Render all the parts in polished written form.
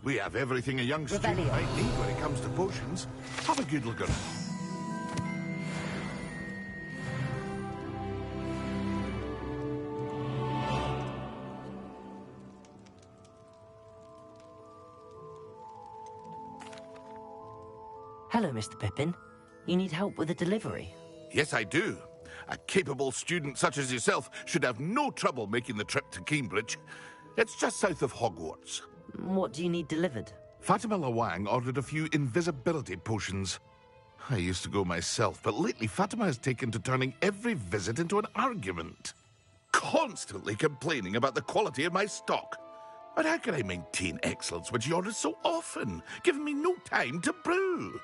We have everything a young student might need when it comes to potions. Have a good look around. Hello, Mr. Pippin. You need help with a delivery? Yes, I do. A capable student such as yourself should have no trouble making the trip to Cambridge. It's just south of Hogwarts. What do you need delivered? Fatima Lawang ordered a few invisibility potions. I used to go myself, but lately Fatima has taken to turning every visit into an argument. Constantly complaining about the quality of my stock. But how can I maintain excellence when she orders so often, giving me no time to brew?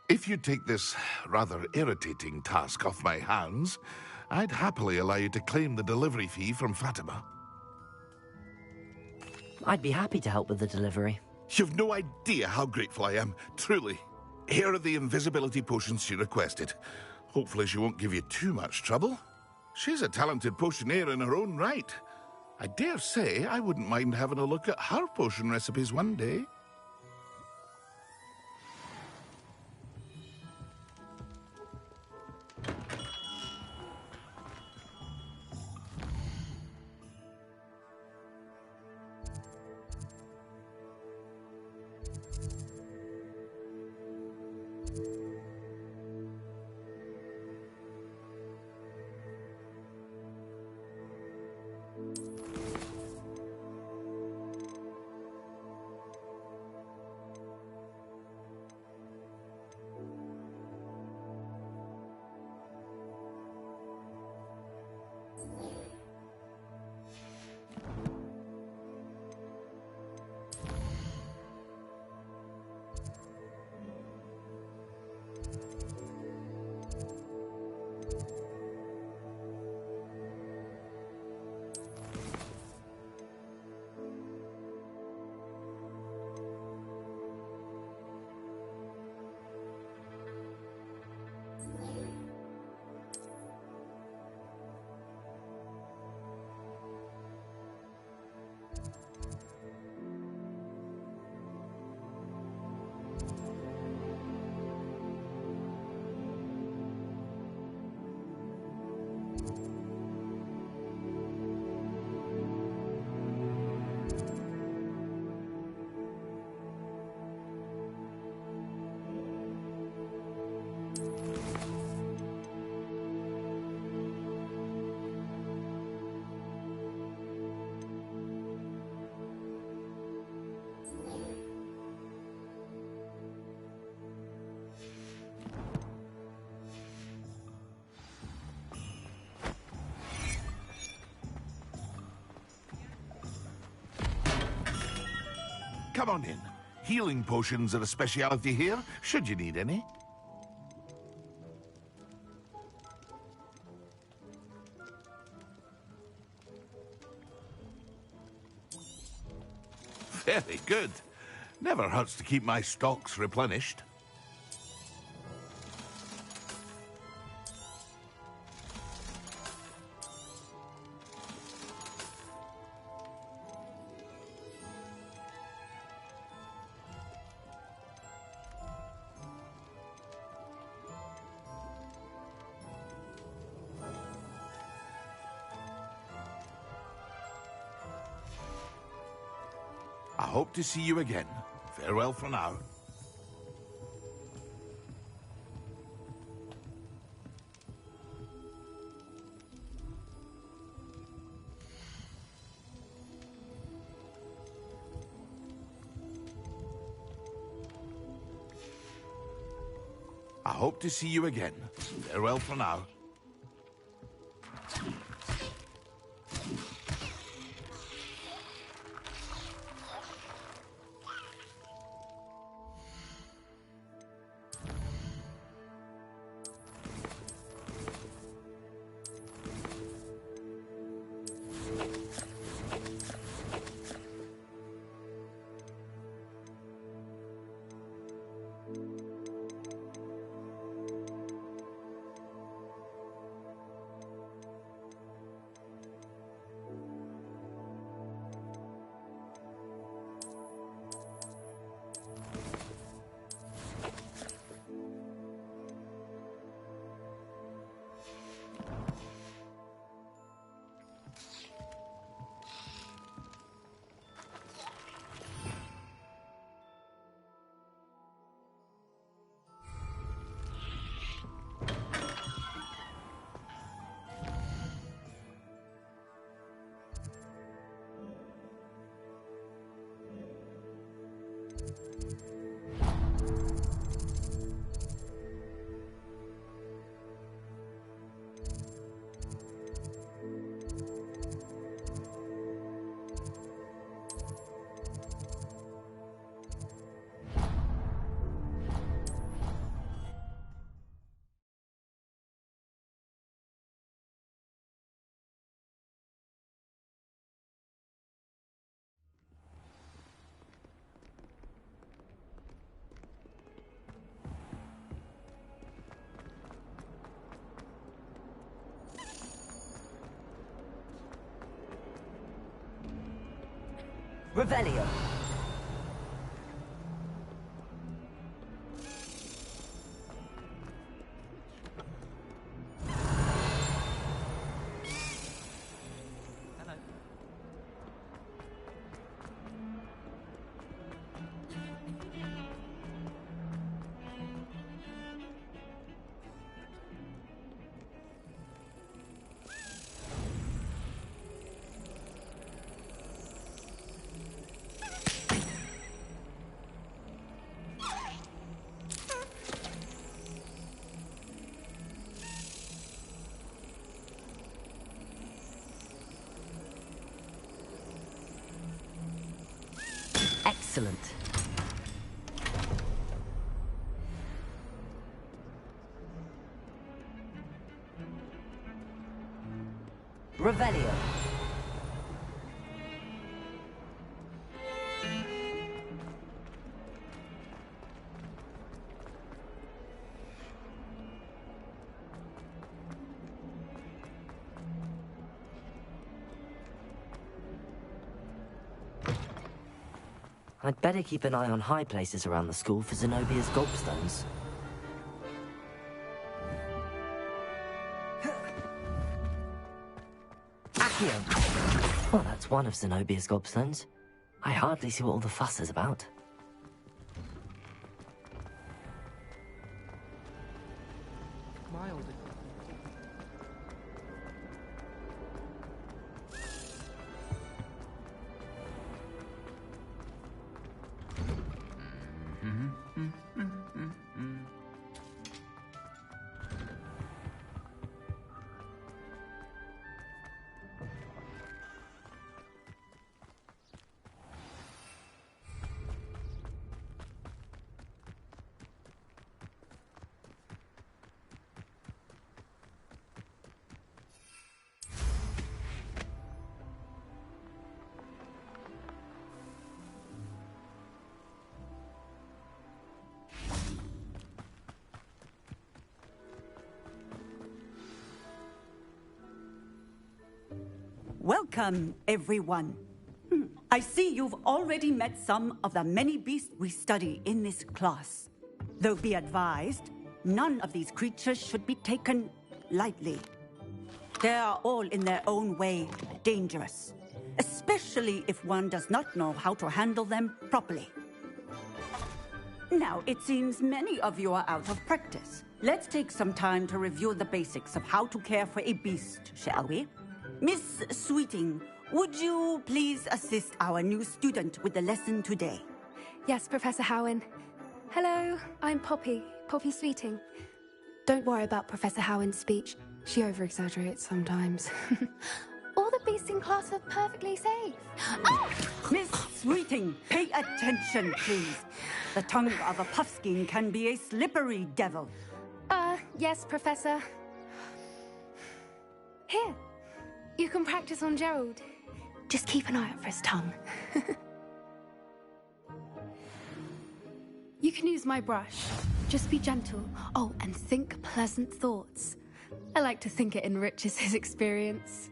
If you take this rather irritating task off my hands, I'd happily allow you to claim the delivery fee from Fatima. I'd be happy to help with the delivery. You've no idea how grateful I am, truly. Here are the invisibility potions she requested. Hopefully she won't give you too much trouble. She's a talented potioneer in her own right. I dare say I wouldn't mind having a look at her potion recipes one day. Come on in. Healing potions are a speciality here, should you need any. Very good. Never hurts to keep my stocks replenished. I hope to see you again. Farewell for now. I hope to see you again. Farewell for now. Revelio. Excellent. Revelio. I'd better keep an eye on high places around the school for Zenobia's gobstones. Accio! Well, that's one of Zenobia's gobstones. I hardly see what all the fuss is about. Mild. Welcome, everyone. I see you've already met some of the many beasts we study in this class. Though be advised, none of these creatures should be taken lightly. They are all in their own way dangerous, especially if one does not know how to handle them properly. Now, it seems many of you are out of practice. Let's take some time to review the basics of how to care for a beast, shall we? Miss Sweeting, would you please assist our new student with the lesson today? Yes, Professor Howen. Hello, I'm Poppy Sweeting. Don't worry about Professor Howen's speech. She over-exaggerates sometimes. All the beasts in class are perfectly safe. Oh! Miss Sweeting, pay attention, please. The tongue of a puffskein can be a slippery devil. Yes, Professor. Here, you can practice on Gerald. Just keep an eye out for his tongue. You can use my brush. Just be gentle. Oh, and think pleasant thoughts. I like to think it enriches his experience.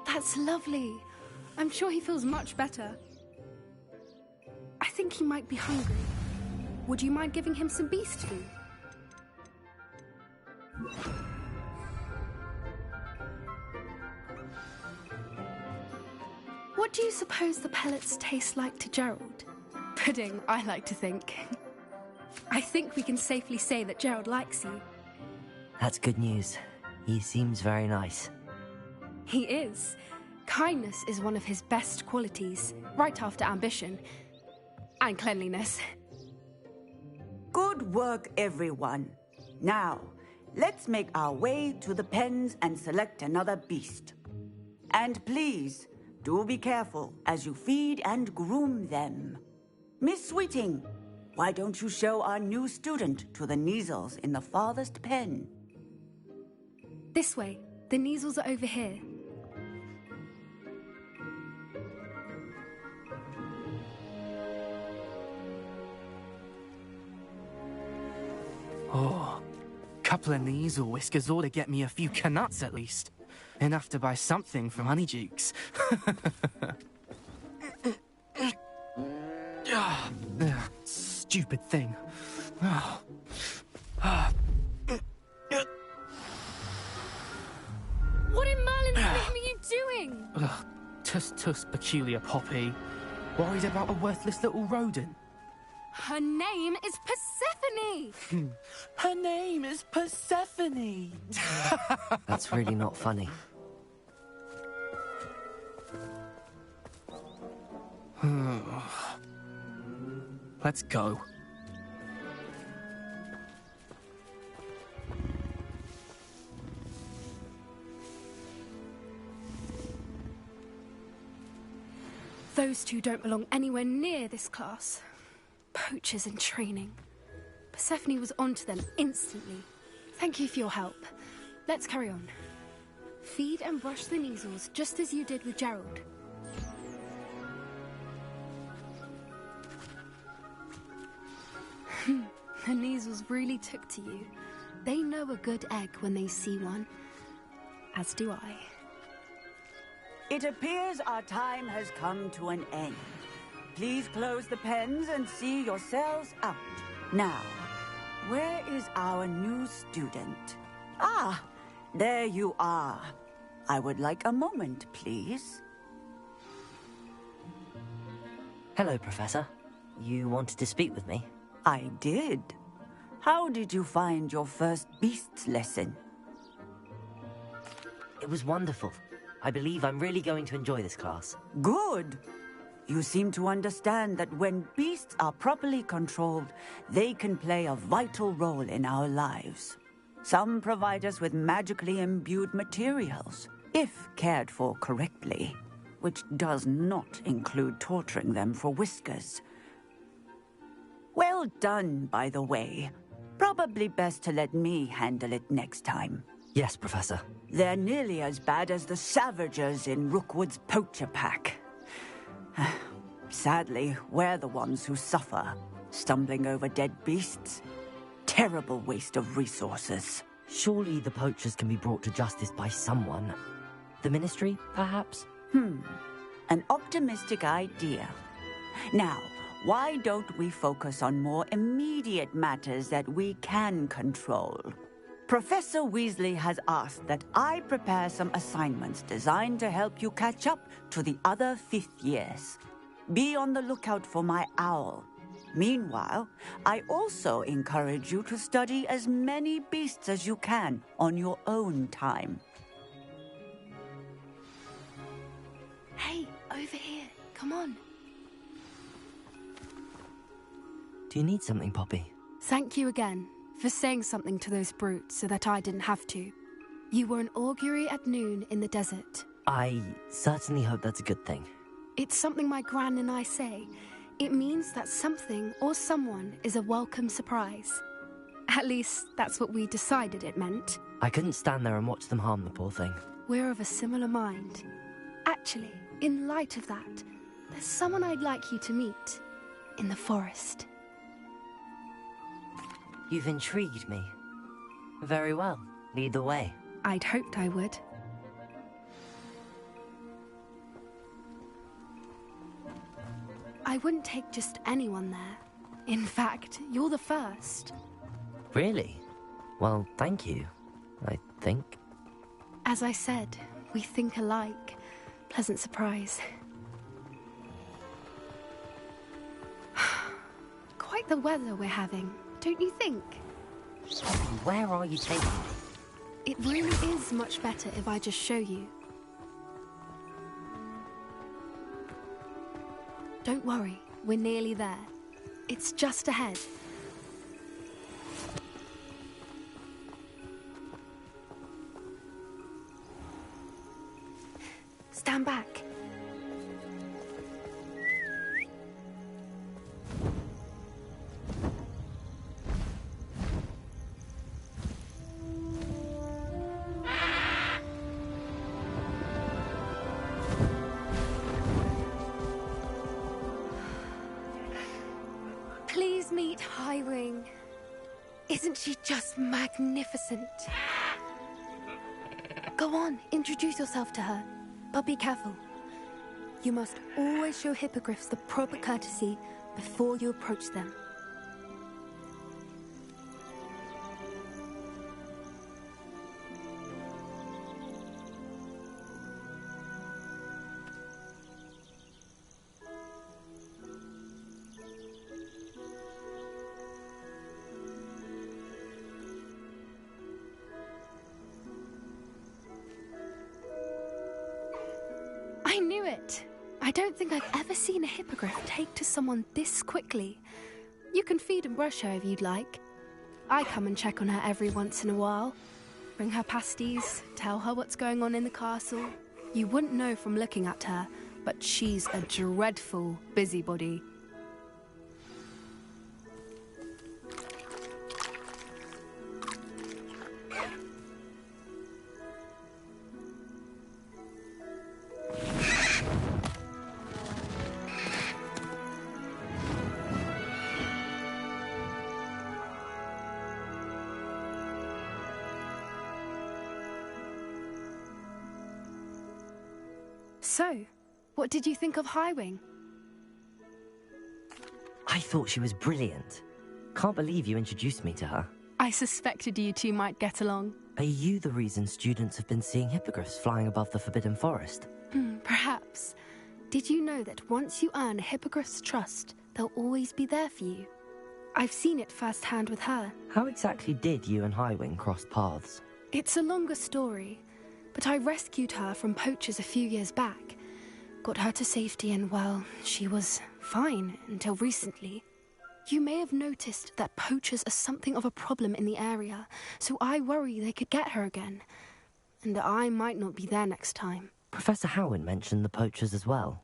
That's lovely. I'm sure he feels much better. I think he might be hungry. Would you mind giving him some beast food? What do you suppose the pellets taste like to Gerald? Pudding, I like to think. I think we can safely say that Gerald likes you. That's good news. He seems very nice. He is. Kindness is one of his best qualities, right after ambition. And cleanliness. Good work, everyone. Now, let's make our way to the pens and select another beast. And please, do be careful as you feed and groom them. Miss Sweeting, why don't you show our new student to the Kneazles in the farthest pen? This way. The Kneazles are over here. Oh, couple of Kneazle whiskers ought to get me a few canuts at least. Enough to buy something from Honeydukes. Stupid thing. What in Merlin's name are you doing? Ugh, tuss, peculiar Poppy. Worried about a worthless little rodent? Her name is Persephone! Her name is Persephone! That's really not funny. Let's go. Those two don't belong anywhere near this class. Poachers in training. Persephone was onto them instantly. Thank you for your help. Let's carry on. Feed and brush the Kneazles just as you did with Gerald. The Kneazles really took to you. They know a good egg when they see one. As do I. It appears our time has come to an end. Please close the pens and see yourselves out. Now, where is our new student? Ah, there you are. I would like a moment, please. Hello, Professor. You wanted to speak with me? I did. How did you find your first beasts lesson? It was wonderful. I believe I'm really going to enjoy this class. Good. You seem to understand that when beasts are properly controlled, they can play a vital role in our lives. Some provide us with magically imbued materials, if cared for correctly, which does not include torturing them for whiskers. Well done, by the way. Probably best to let me handle it next time. Yes, Professor. They're nearly as bad as the Savagers in Rookwood's poacher pack. Sadly, we're the ones who suffer, stumbling over dead beasts. Terrible waste of resources. Surely the poachers can be brought to justice by someone. The Ministry, perhaps? An optimistic idea. Now, why don't we focus on more immediate matters that we can control? Professor Weasley has asked that I prepare some assignments designed to help you catch up to the other fifth years. Be on the lookout for my owl. Meanwhile, I also encourage you to study as many beasts as you can on your own time. Hey, over here. Come on. Do you need something, Poppy? Thank you again for saying something to those brutes so that I didn't have to. You were an augury at noon in the desert. I certainly hope that's a good thing. It's something my gran and I say. It means that something or someone is a welcome surprise. At least, that's what we decided it meant. I couldn't stand there and watch them harm the poor thing. We're of a similar mind. Actually, in light of that, there's someone I'd like you to meet. In the forest. You've intrigued me. Very well. Lead the way. I'd hoped I would. I wouldn't take just anyone there. In fact, you're the first. Really? Well, thank you, I think. As I said, we think alike. Pleasant surprise. Quite the weather we're having, don't you think? Where are you taking me? It really is much better if I just show you. Don't worry, we're nearly there. It's just ahead. Stand back. Isn't she just magnificent? Go on, introduce yourself to her. But be careful. You must always show hippogriffs the proper courtesy before you approach them. I knew it! I don't think I've ever seen a hippogriff take to someone this quickly. You can feed and brush her if you'd like. I come and check on her every once in a while. Bring her pasties, tell her what's going on in the castle. You wouldn't know from looking at her, but she's a dreadful busybody. So, what did you think of Highwing? I thought she was brilliant. Can't believe you introduced me to her. I suspected you two might get along. Are you the reason students have been seeing hippogriffs flying above the Forbidden Forest? Perhaps. Did you know that once you earn a hippogriff's trust, they'll always be there for you? I've seen it firsthand with her. How exactly did you and Highwing cross paths? It's a longer story, but I rescued her from poachers a few years back. Got her to safety and, well, she was fine until recently. You may have noticed that poachers are something of a problem in the area, so I worry they could get her again. And I might not be there next time. Professor Howin mentioned the poachers as well.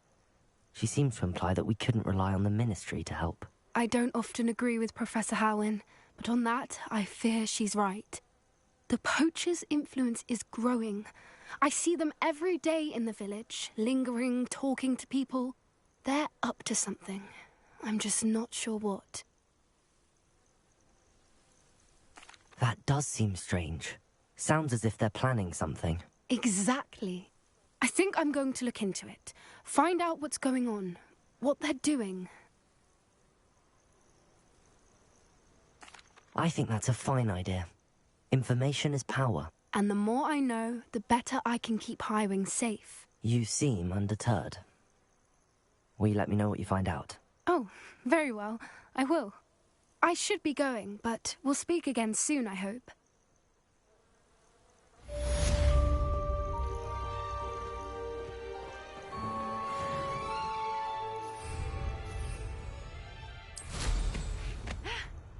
She seems to imply that we couldn't rely on the Ministry to help. I don't often agree with Professor Howin, but on that, I fear she's right. The poachers' influence is growing. I see them every day in the village, lingering, talking to people. They're up to something. I'm just not sure what. That does seem strange. Sounds as if they're planning something. Exactly. I think I'm going to look into it. Find out what's going on, what they're doing. I think that's a fine idea. Information is power. And the more I know, the better I can keep Highwing safe. You seem undeterred. Will you let me know what you find out? Oh, very well. I will. I should be going, but we'll speak again soon, I hope.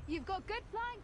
You've got good flying.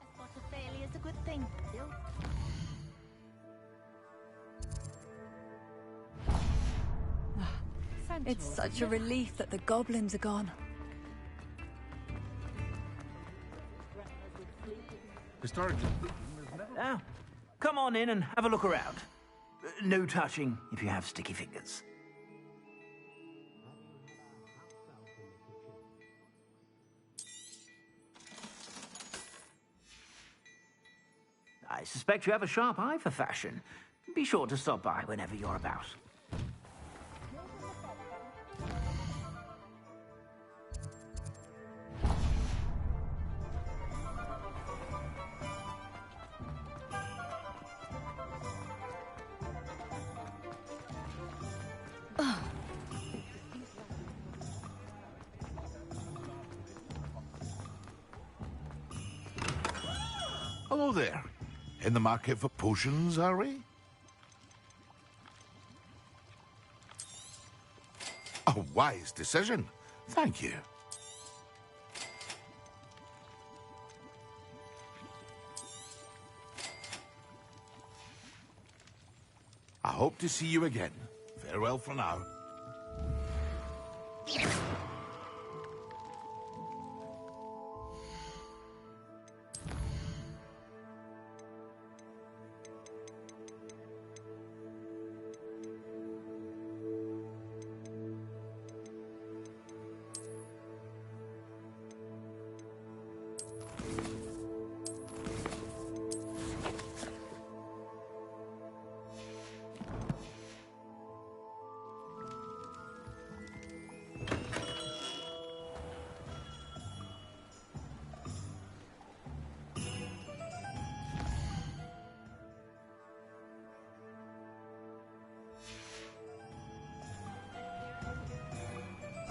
A spot of failure is a good thing. It's such a relief that the goblins are gone. Historically, Now, come on in and have a look around. No touching if you have sticky fingers. I suspect you have a sharp eye for fashion. Be sure to stop by whenever you're about. hello there. In the market for potions, are we? A wise decision. Thank you. I hope to see you again. Farewell for now.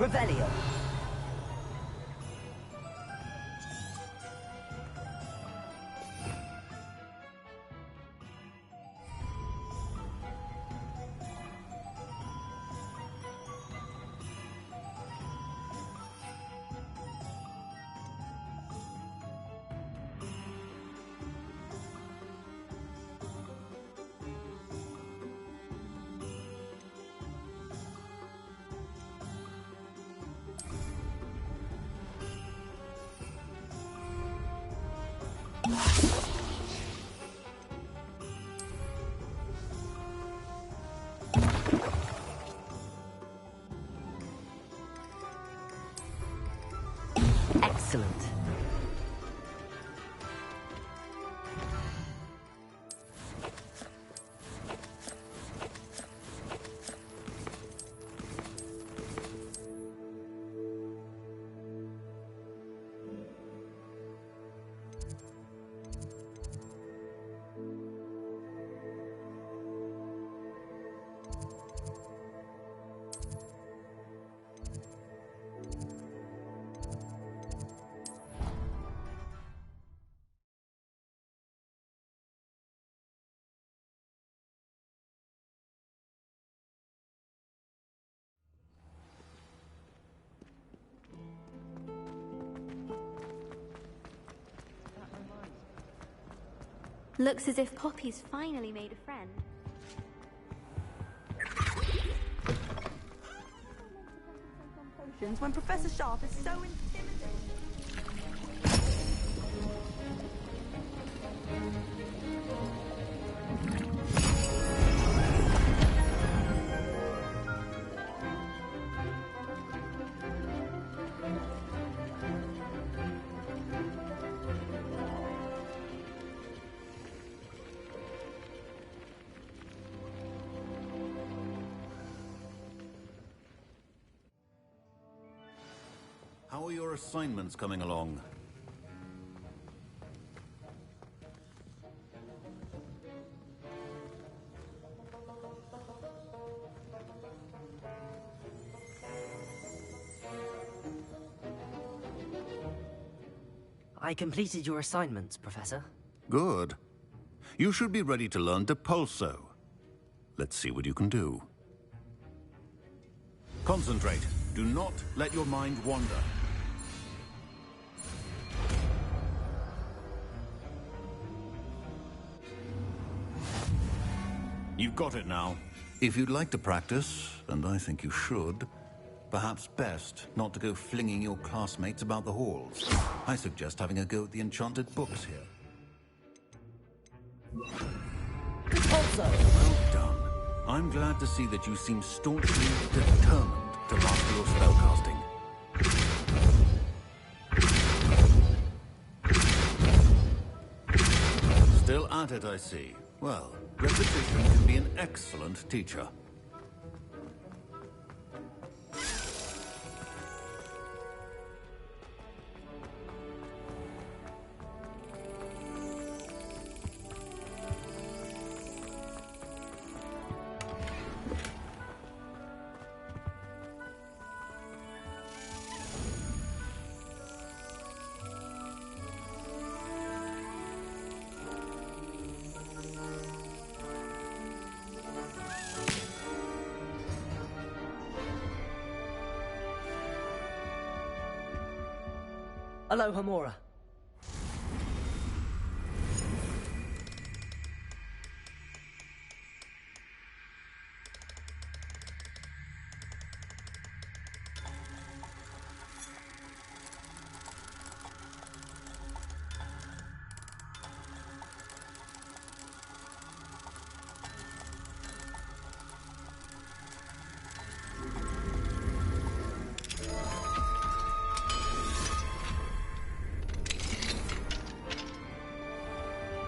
Revelio. Excellent. Looks as if Poppy's finally made a friend. When Professor Sharp is so intimidating. are your assignments coming along? I completed your assignments, Professor. Good. You should be ready to learn Depulso. Let's see what you can do. Concentrate. Do not let your mind wander. You've got it now. If you'd like to practice, and I think you should, perhaps best not to go flinging your classmates about the halls. I suggest having a go at the enchanted books here. Well done. I'm glad to see that you seem staunchly determined to master your spellcasting. Still at it, I see. Well, repetition can be an excellent teacher. Alohomora.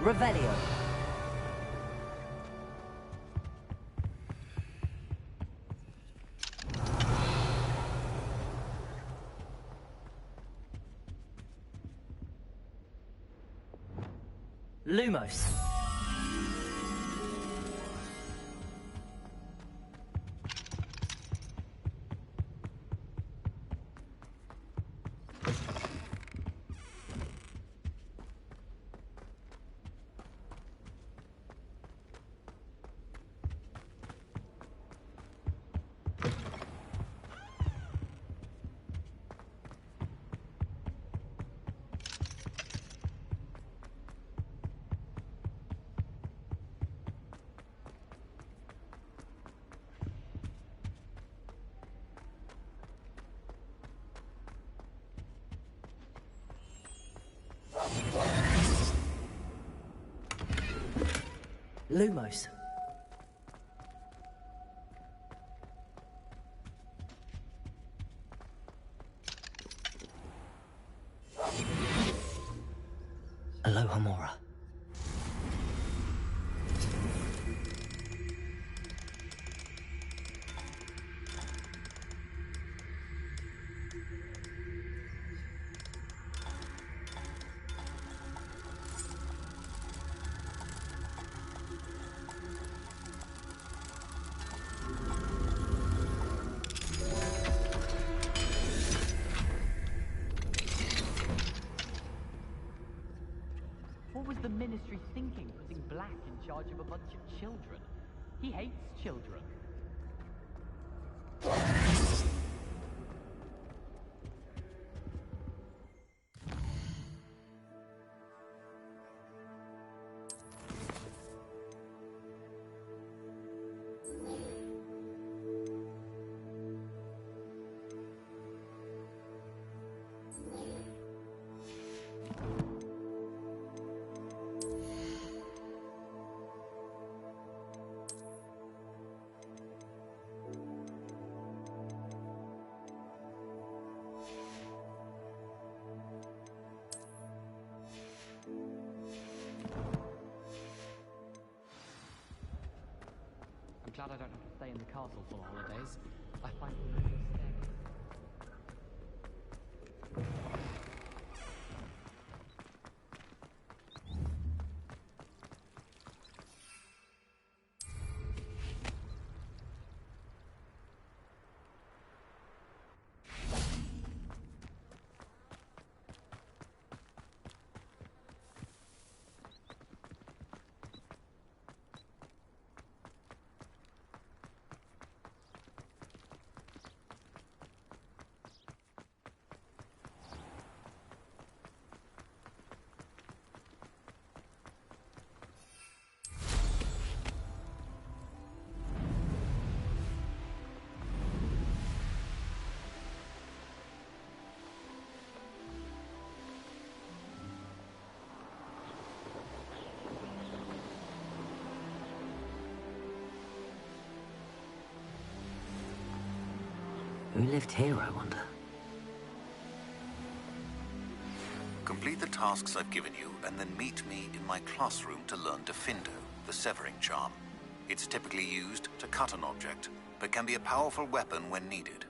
Revelio. Lumos. Lumos. Alohomora. What was the Ministry thinking, putting Black in charge of a bunch of children? He hates children. I'm glad I don't have to stay in the castle for the holidays. I find it a Who lived here, I wonder? Complete the tasks I've given you, and then meet me in my classroom to learn Defindo, the severing charm. It's typically used to cut an object, but can be a powerful weapon when needed.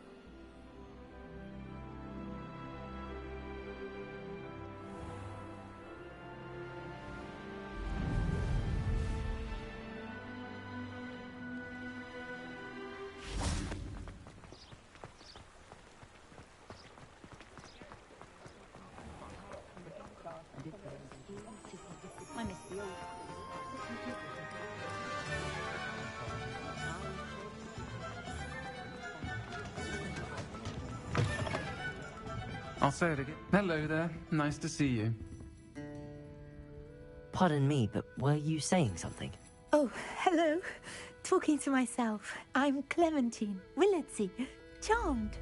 I miss the old. I'll say it again. Hello there. Nice to see you. Pardon me, but were you saying something? Oh, hello. Talking to myself. I'm Clementine Willardsey. Charmed.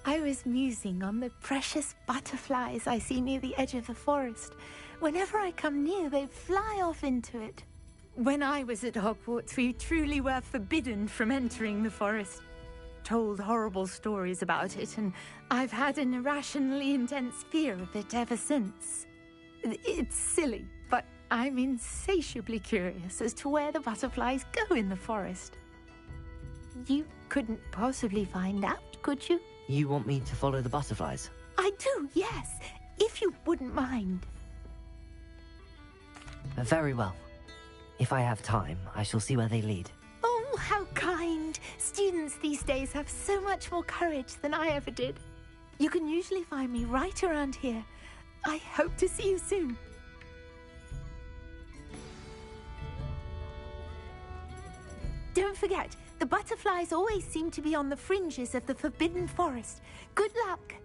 I was musing on the precious butterflies I see near the edge of the forest. Whenever I come near, they fly off into it. When I was at Hogwarts, we truly were forbidden from entering the forest. Told horrible stories about it, and I've had an irrationally intense fear of it ever since. It's silly, but I'm insatiably curious as to where the butterflies go in the forest. You couldn't possibly find out, could you? You want me to follow the butterflies? I do, yes, if you wouldn't mind. Very well. If I have time, I shall see where they lead. Oh, how kind. Students these days have so much more courage than I ever did. You can usually find me right around here. I hope to see you soon. Don't forget, the butterflies always seem to be on the fringes of the Forbidden Forest. Good luck.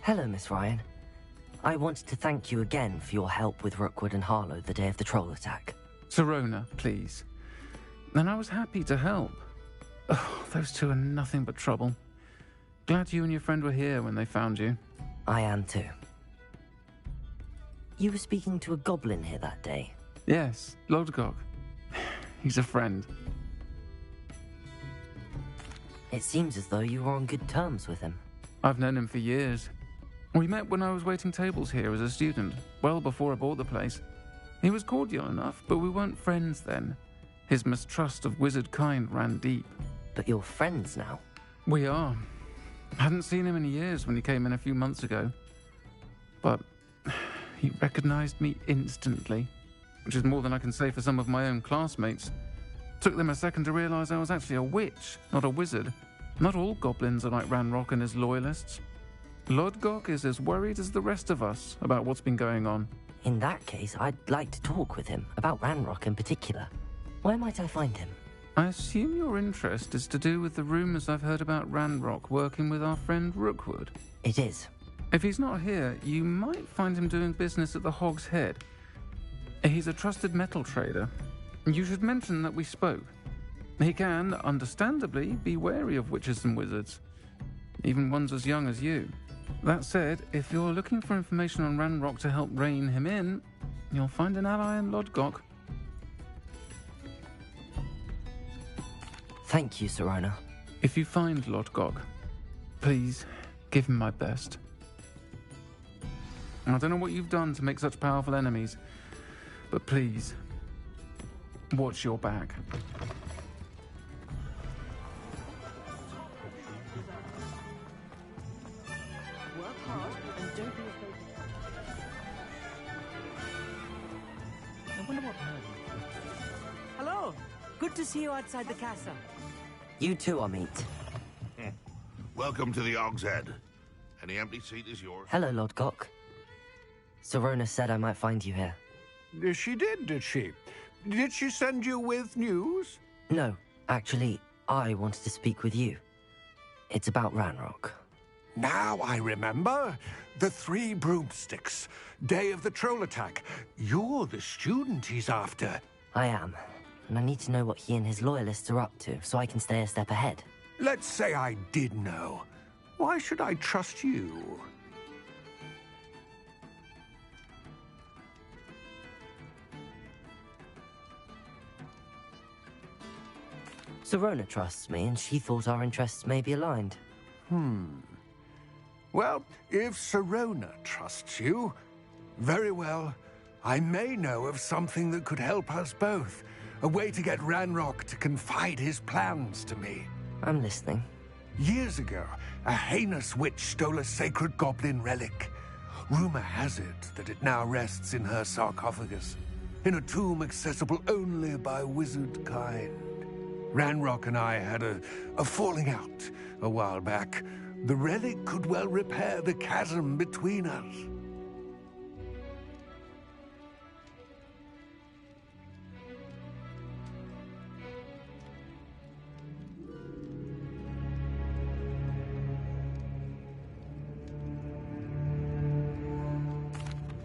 Hello, Miss Ryan. I wanted to thank you again for your help with Rookwood and Harlow the day of the troll attack. Sirona, please. And I was happy to help. Oh, those two are nothing but trouble. Glad you and your friend were here when they found you. I am too. You were speaking to a goblin here that day. Yes, Lodgok. He's a friend. It seems as though you were on good terms with him. I've known him for years. We met when I was waiting tables here as a student, well before I bought the place. He was cordial enough, but we weren't friends then. His mistrust of wizard kind ran deep. But you're friends now? We are. Hadn't seen him in years when he came in a few months ago. But he recognized me instantly, which is more than I can say for some of my own classmates. Took them a second to realize I was actually a witch, not a wizard. Not all goblins are like Ranrock and his loyalists. Lodgok is as worried as the rest of us about what's been going on. In that case, I'd like to talk with him, about Ranrock in particular. Where might I find him? I assume your interest is to do with the rumors I've heard about Ranrock working with our friend Rookwood. It is. If he's not here, you might find him doing business at the Hog's Head. He's a trusted metal trader. You should mention that we spoke. He can, understandably, be wary of witches and wizards, even ones as young as you. That said, if you're looking for information on Ranrock to help rein him in, you'll find an ally in Lodgok. Thank you, Sirona. If you find Lodgok, please give him my best. I don't know what you've done to make such powerful enemies, but please, watch your back. Hello! Good to see you outside the castle. You too, Amit. Welcome to the Hog's Head. Any empty seat is yours. Hello, Lodgok. Sirona said I might find you here. She did she? Did she send you with news? No, actually, I wanted to speak with you. It's about Ranrock. Now I remember. The 3 broomsticks. Day of the troll attack. You're the student he's after. I am, and I need to know what he and his loyalists are up to so I can stay a step ahead. Let's say I did know. Why should I trust you? Serona trusts me, and she thought our interests may be aligned. Well, if Serona trusts you, very well. I may know of something that could help us both. A way to get Ranrock to confide his plans to me. I'm listening. Years ago, a heinous witch stole a sacred goblin relic. Rumor has it that it now rests in her sarcophagus, in a tomb accessible only by wizard kind. Ranrock and I had a falling out a while back. The relic could well repair the chasm between us.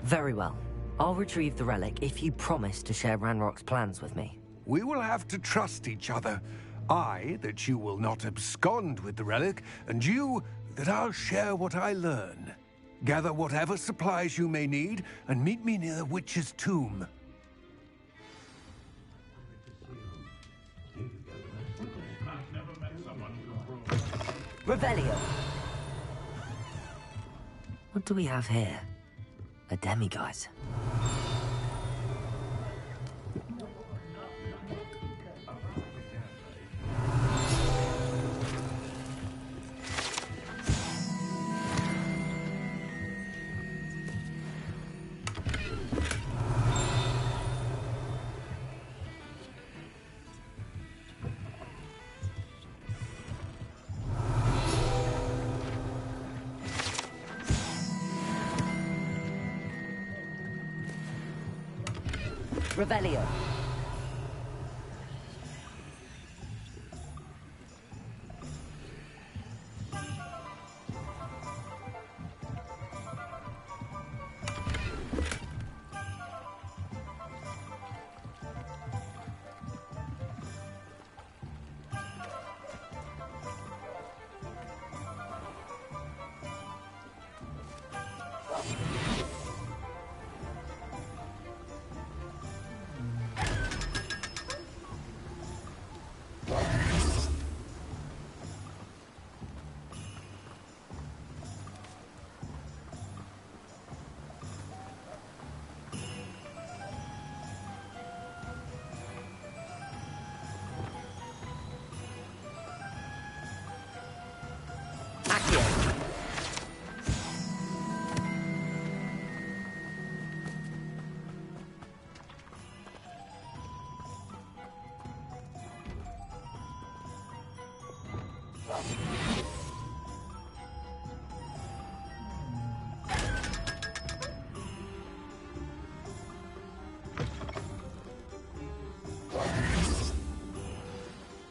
Very well. I'll retrieve the relic if you promise to share Ranrock's plans with me. We will have to trust each other. I, that you will not abscond with the relic, and you, that I'll share what I learn. Gather whatever supplies you may need, and meet me near the witch's tomb. Revelio! What do we have here? A demiguise. Revelio.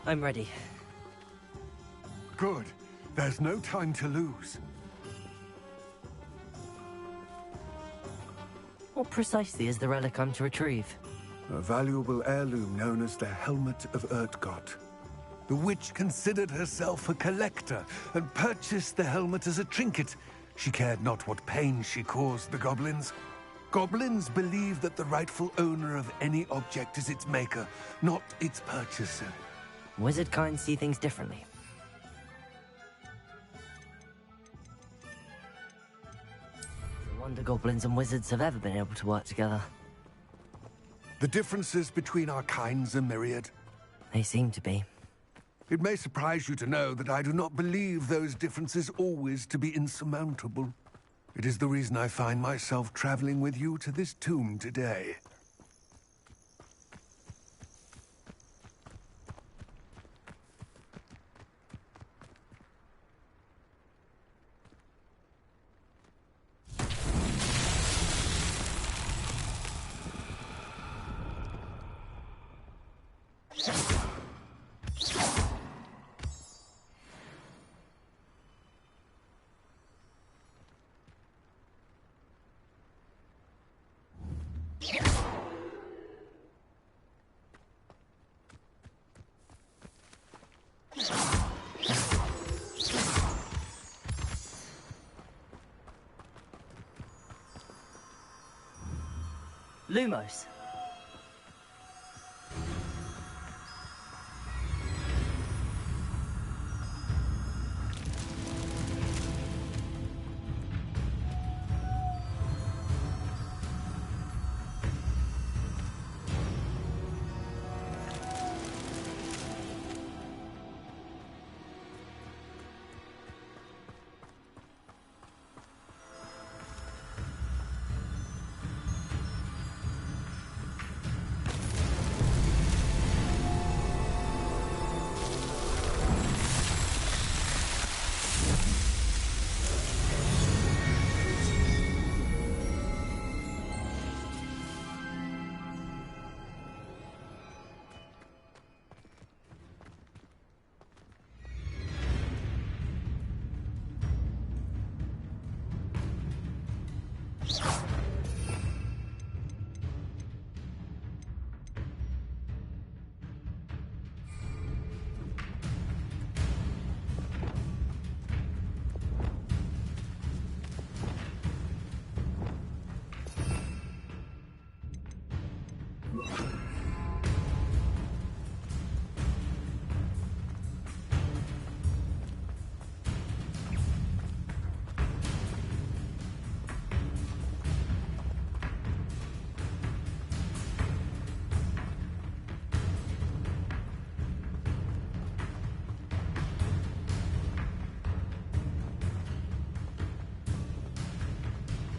I'm ready. Good. There's no time to lose. What precisely is the relic I'm to retrieve? A valuable heirloom known as the Helmet of Urtgott. The witch considered herself a collector and purchased the helmet as a trinket. She cared not what pain she caused the goblins. Goblins believe that the rightful owner of any object is its maker, not its purchaser. Wizard kind see things differently. No wonder goblins and wizards have ever been able to work together. The differences between our kinds are myriad. They seem to be. It may surprise you to know that I do not believe those differences always to be insurmountable. It is the reason I find myself traveling with you to this tomb today. Lumos.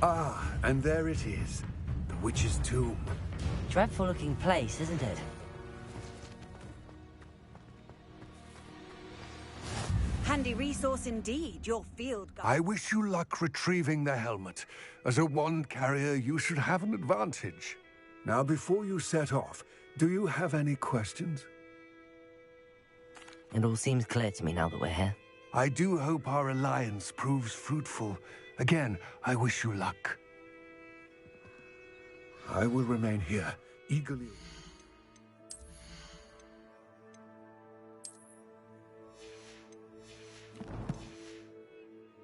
Ah, and there it is. The witch's tomb. Dreadful looking place, isn't it? Handy resource indeed, your field guide. I wish you luck retrieving the helmet. As a wand carrier, you should have an advantage. Now, before you set off, do you have any questions? It all seems clear to me now that we're here. I do hope our alliance proves fruitful. Again, I wish you luck. I will remain here, eagerly.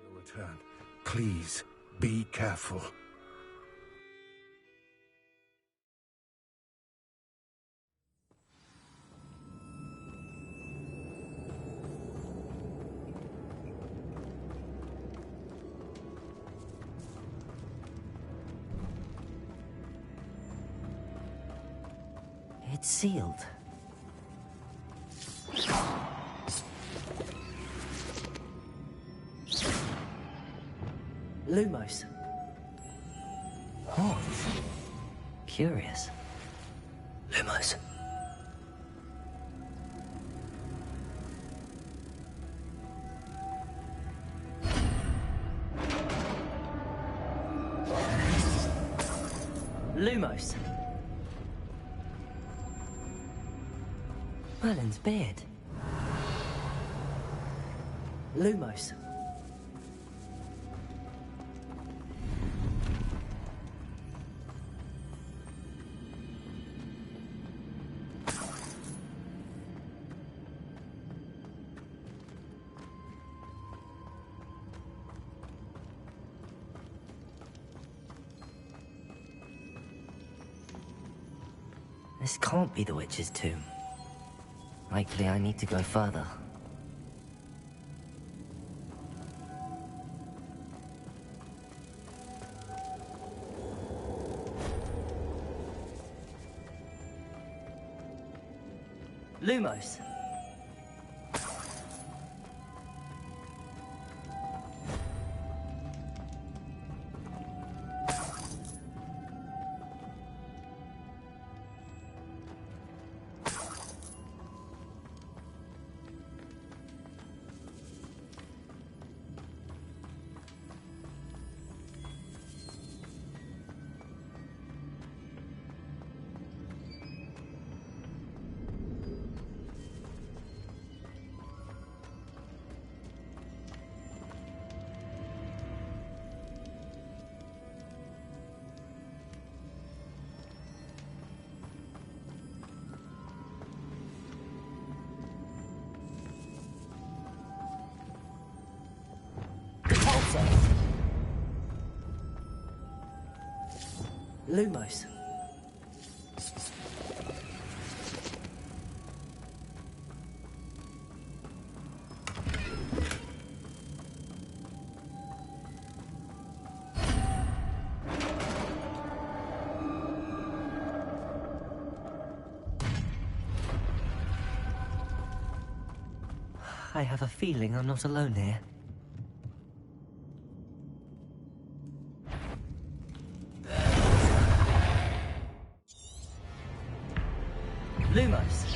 Your return. Please, be careful. It's sealed. Lumos. Oh. Curious. Lumos. Lumos. Merlin's beard. Lumos. This can't be the witch's tomb. Likely I need to go further. Lumos. Lumos. I have a feeling I'm not alone here. Lumos.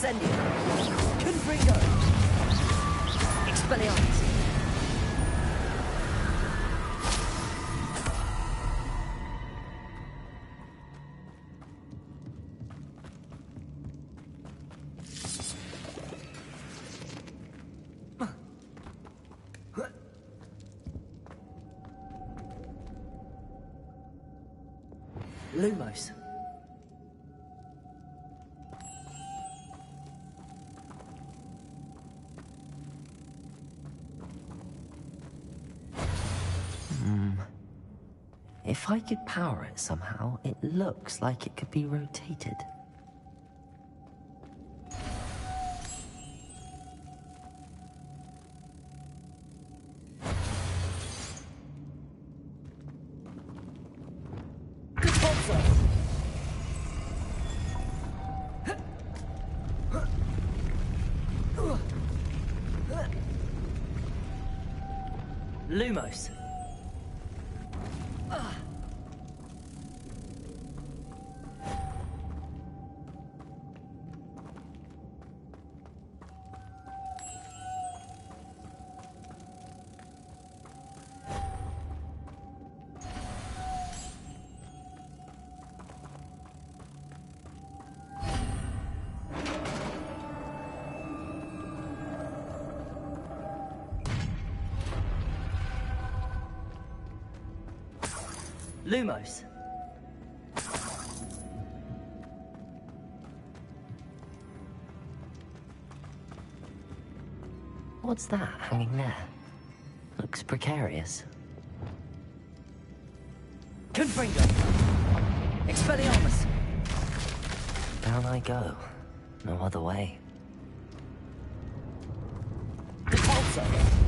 Incendio! Confringo! Expelliarmus! Lumos. If I could power it somehow, it looks like it could be rotated. Lumos. Lumos. What's that hanging there? Looks precarious. Confringo! Expelliarmus! Down I go. No other way. Repulsor!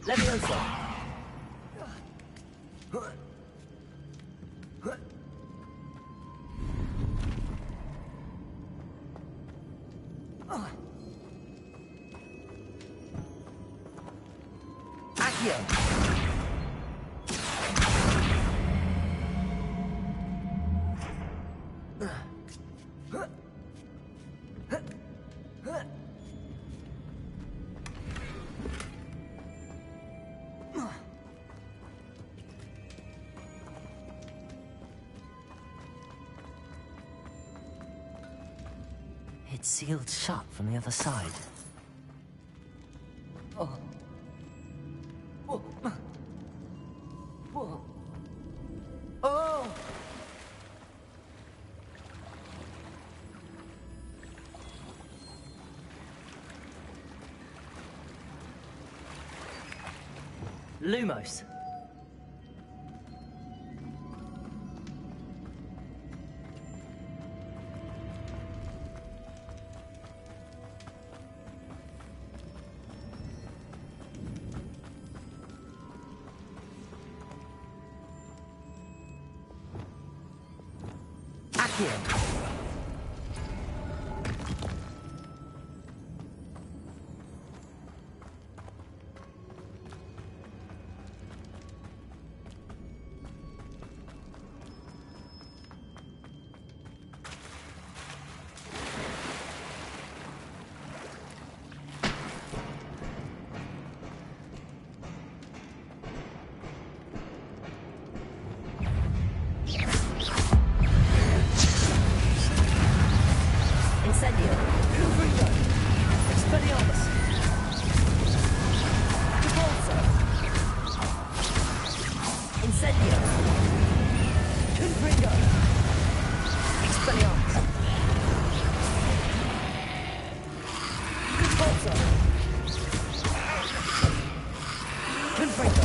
Leviosa! Accio! It's sealed shut from the other side. Oh. Oh. Oh. Oh. Lumos. Accio. Incendio. Confringo. Expelliarmus. Repulsor. Incendio. Confringo. Expelliarmus. Repulsor. Confringo.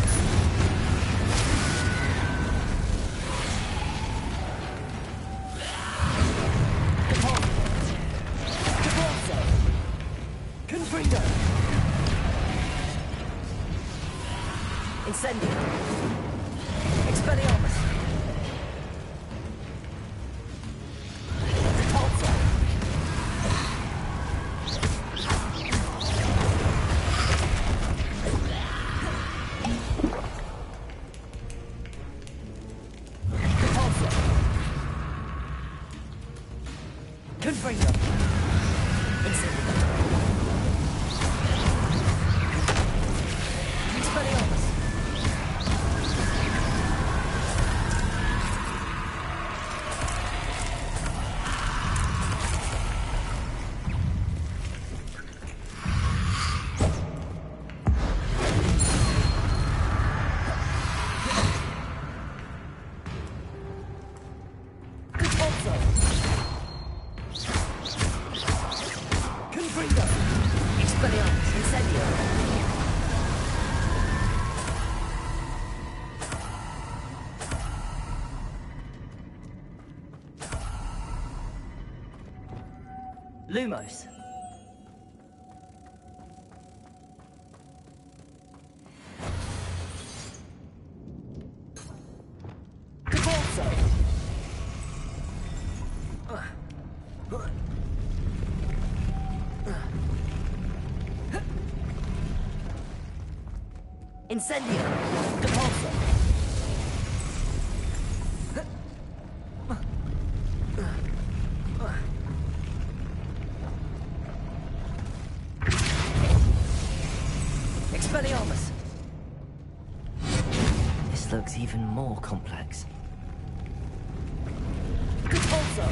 Confringo! Incendio! Expelliarmus! Repulsor! Confringo! Incendio! Expelliarmus! Lumos. Cabalso. Incendio. Cabalso. Expelliarmus! This looks even more complex. Compulso!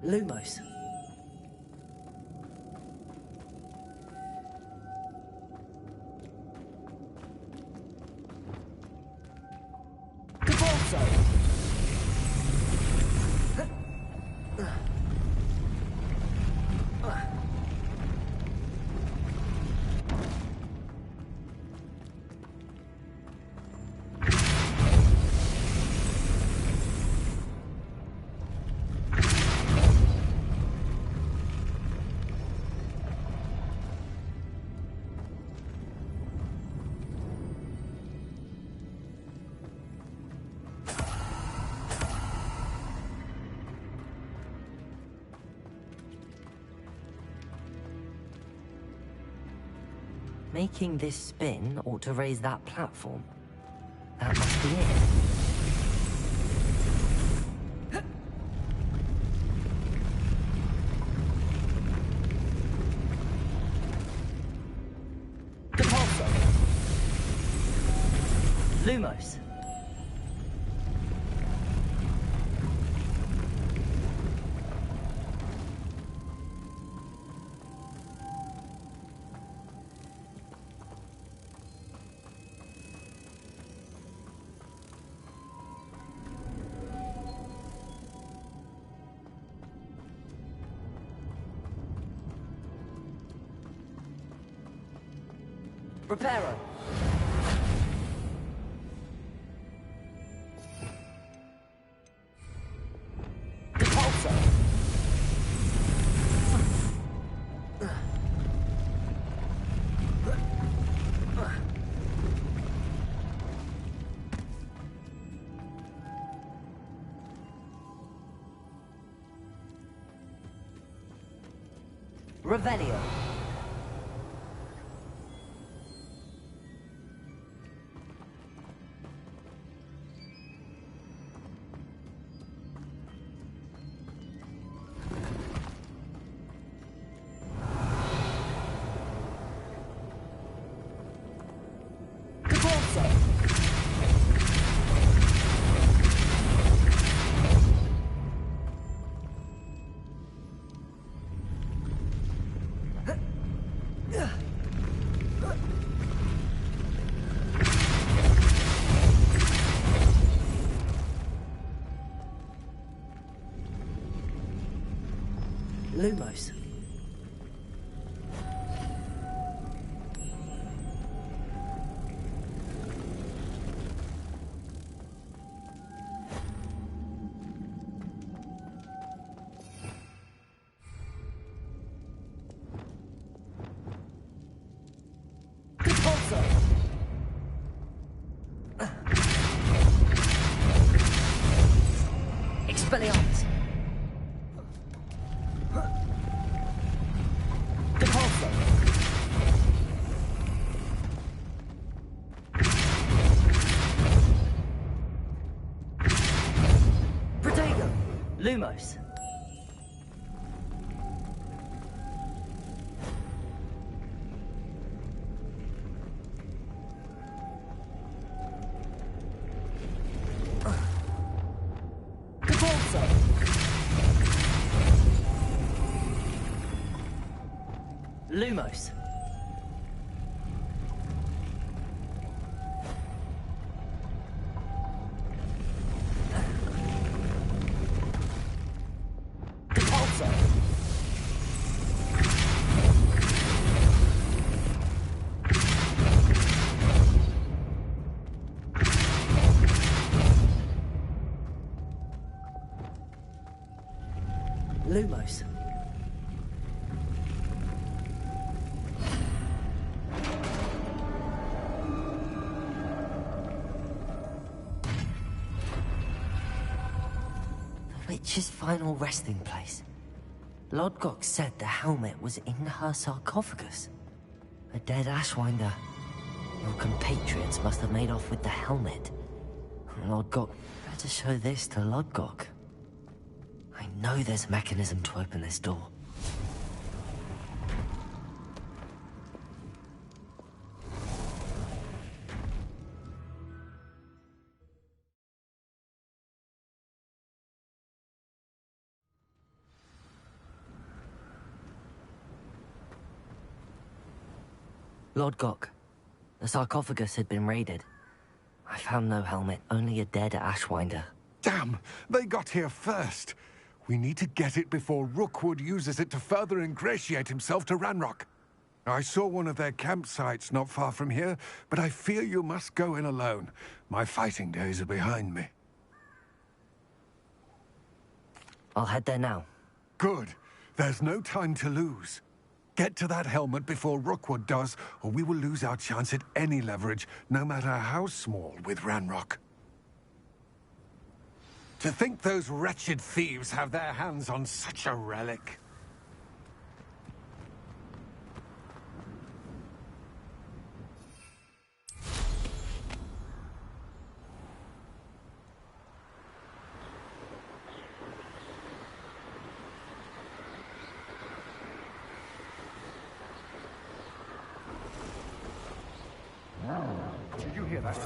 Lumos. Cabalso. Making this spin ought to raise that platform. That must be it. Compulso. Lumos. Reparo. Repulsor. Revelio. Huh? Lumos. Expelliarmus. Depulso. Protego. Lumos. Lumos. Depulso. Lumos. Witch's final resting place. Lodgok said the helmet was in her sarcophagus. A dead Ashwinder. Your compatriots must have made off with the helmet. Lodgok, better show this to Lodgok. I know there's a mechanism to open this door. Lodgok, the sarcophagus had been raided. I found no helmet, only a dead Ashwinder. Damn! They got here first. We need to get it before Rookwood uses it to further ingratiate himself to Ranrock. I saw one of their campsites not far from here, but I fear you must go in alone. My fighting days are behind me. I'll head there now. Good. There's no time to lose. Get to that helmet before Rookwood does, or we will lose our chance at any leverage, no matter how small, with Ranrock. To think those wretched thieves have their hands on such a relic. Did you hear that?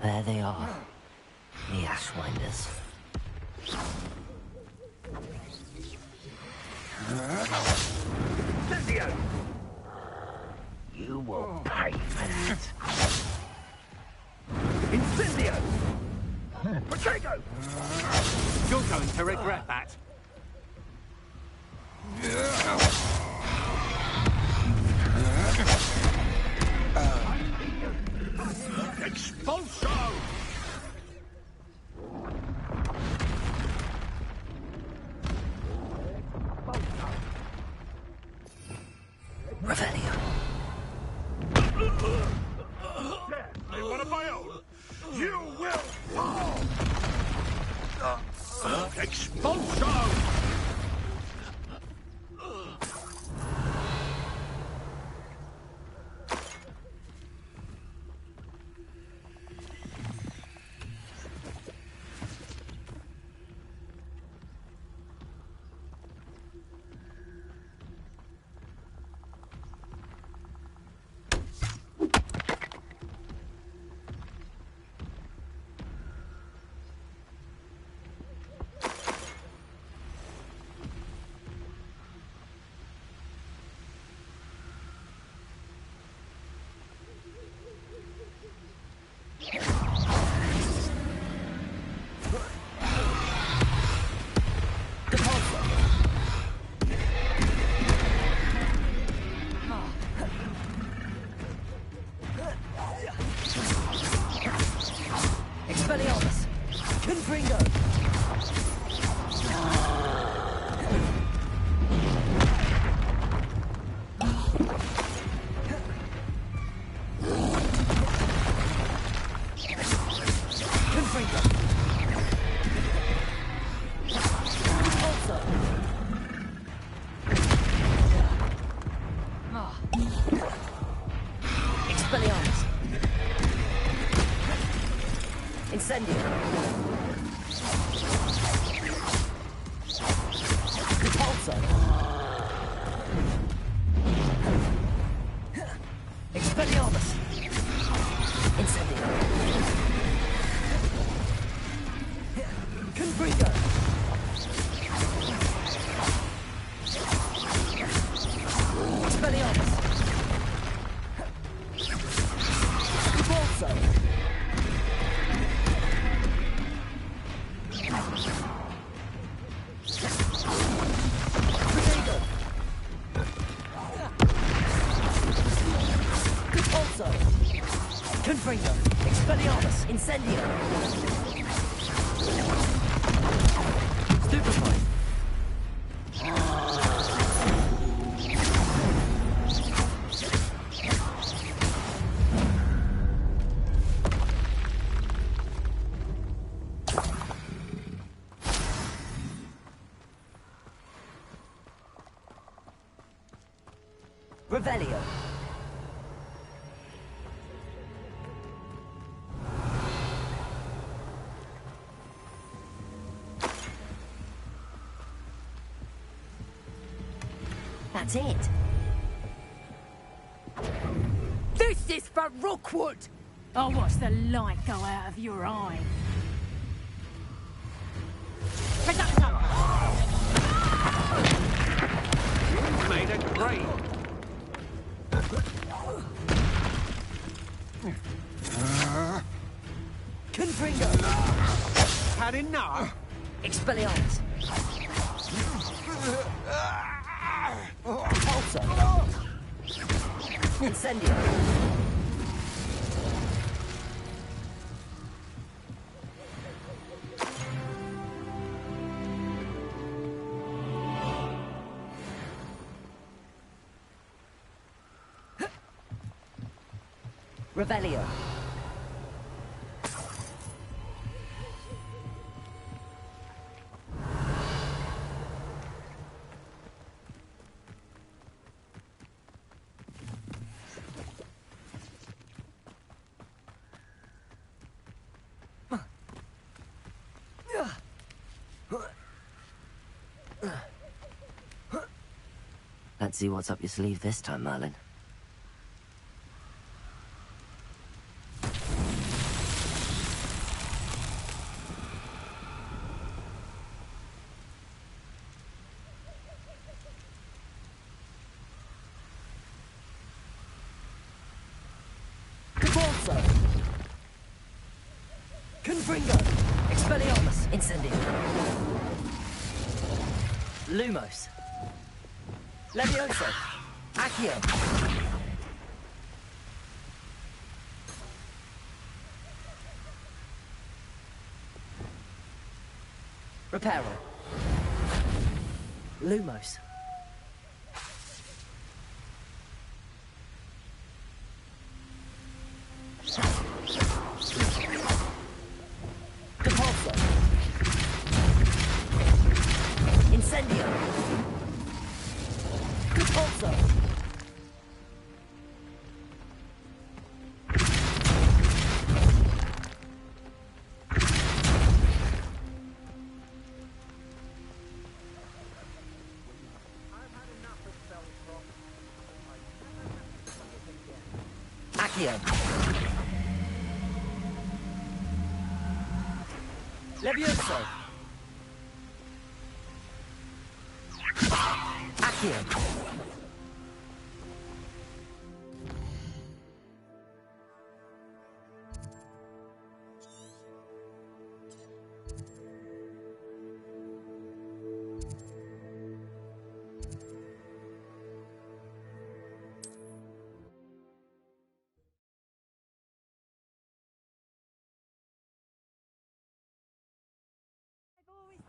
There they are. The Ashwinders. Incendio! You will pay for that. Incendio! Protego! You're going to regret that. Expulso! Revelio. There, one of my own. You will fall! Expulso! Expelliarmus! Confringo! Expelliarmus! Incendio! Repulsor! Expelliarmus! Incendio! Confringo! Expelliarmus! Repulsor! Confringo! Expelliarmus! Incendio! Stupefy! Revelio! That's it. This is for Rookwood! I'll watch the light go out of your eye. You made a great. Confringo! Had enough? Expelliarmus! Repulsor! Incendio! Revelio! Let's see what's up your sleeve this time, Merlin. Convulso! Confringo! Expelliarmus! Incendio! Lumos! Levioso! Accio! Reparo! Lumos! Compulso! Incendio! Compulso! Accio! Levioso! Accio!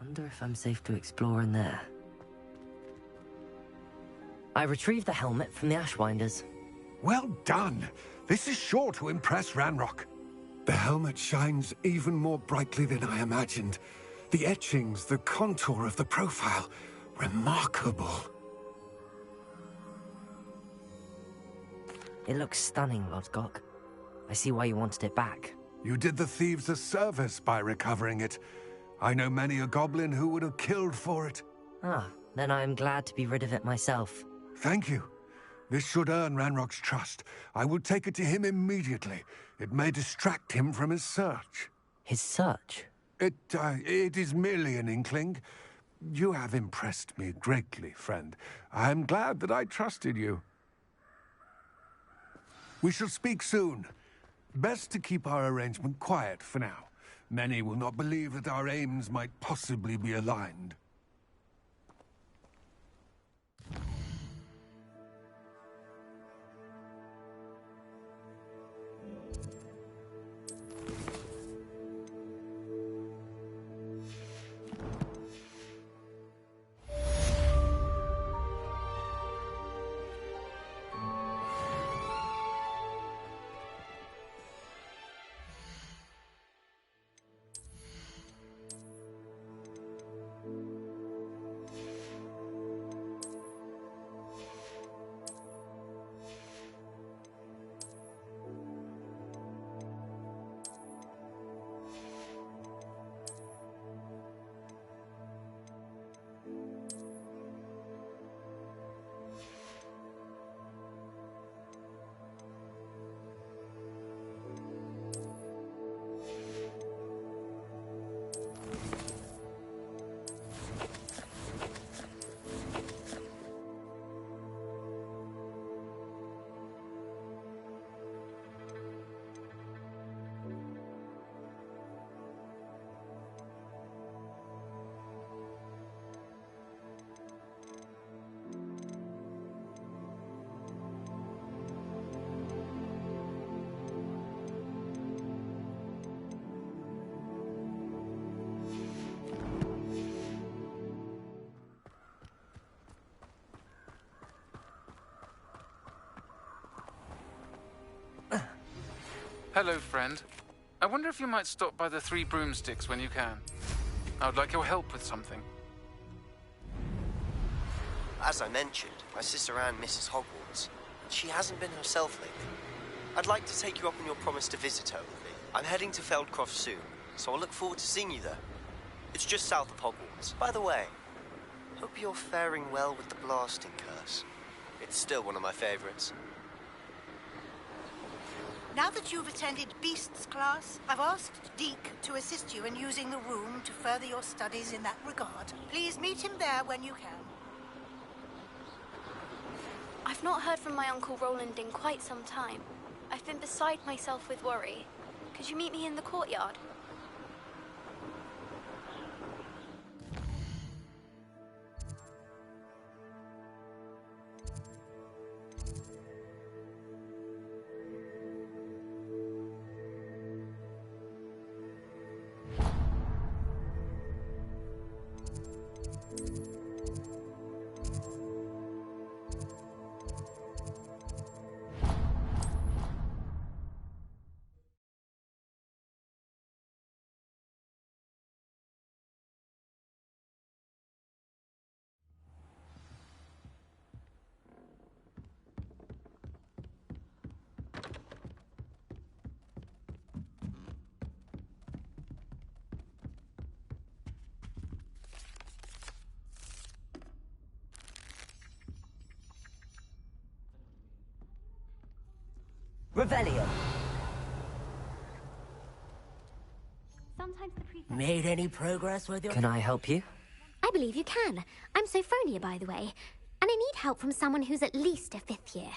Wonder if I'm safe to explore in there. I retrieved the helmet from the Ashwinders. Well done! This is sure to impress Ranrock. The helmet shines even more brightly than I imagined. The etchings, the contour of the profile, remarkable. It looks stunning, Lodgok. I see why you wanted it back. You did the thieves a service by recovering it. I know many a goblin who would have killed for it. Ah, then I am glad to be rid of it myself. Thank you. This should earn Ranrock's trust. I will take it to him immediately. It may distract him from his search. His search? It is merely an inkling. You have impressed me greatly, friend. I am glad that I trusted you. We shall speak soon. Best to keep our arrangement quiet for now. Many will not believe that our aims might possibly be aligned. Hello, friend. I wonder if you might stop by the Three Broomsticks when you can. I would like your help with something. As I mentioned, my sister Anne misses Hogwarts. She hasn't been herself lately. I'd like to take you up on your promise to visit her with me. I'm heading to Feldcroft soon, so I'll look forward to seeing you there. It's just south of Hogwarts. By the way, hope you're faring well with the blasting curse. It's still one of my favorites. Now that you've attended Beasts class, I've asked Deke to assist you in using the room to further your studies in that regard. Please meet him there when you can. I've not heard from my Uncle Roland in quite some time. I've been beside myself with worry. Could you meet me in the courtyard? Revelio. Sometimes the prefect... Made any progress with your... Can I help you? I believe you can. I'm Sophronia, by the way, and I need help from someone who's at least a 5th year.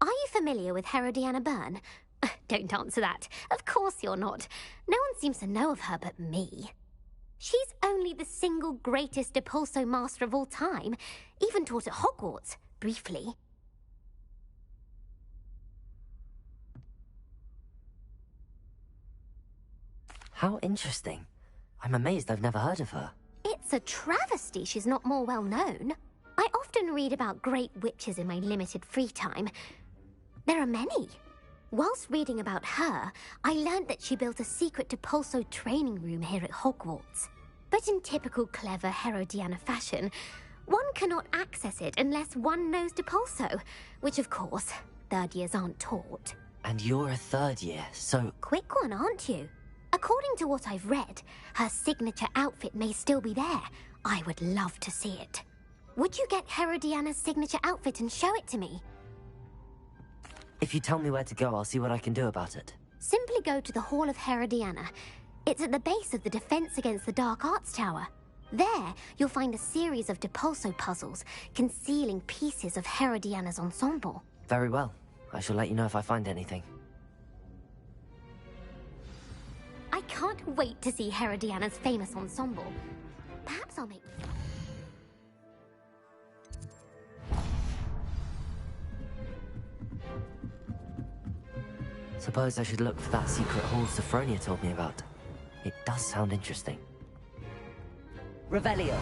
Are you familiar with Herodiana Byrne? Don't answer that. Of course you're not. No one seems to know of her but me. She's only the single greatest Depulso master of all time. Even taught at Hogwarts, briefly. How interesting. I'm amazed I've never heard of her. It's a travesty she's not more well known. I often read about great witches in my limited free time. There are many. Whilst reading about her, I learned that she built a secret Depulso training room here at Hogwarts. But in typical clever Herodiana fashion, one cannot access it unless one knows Depulso, which of course, third years aren't taught. And you're a third year, so... Quick one, aren't you? According to what I've read, her signature outfit may still be there. I would love to see it. Would you get Herodiana's signature outfit and show it to me? If you tell me where to go, I'll see what I can do about it. Simply go to the Hall of Herodiana. It's at the base of the Defense Against the Dark Arts Tower. There, you'll find a series of Depulso puzzles concealing pieces of Herodiana's ensemble. Very well. I shall let you know if I find anything. I can't wait to see Herodiana's famous ensemble. Perhaps I'll make... Suppose I should look for that secret hall Sophronia told me about. It does sound interesting. Revelio.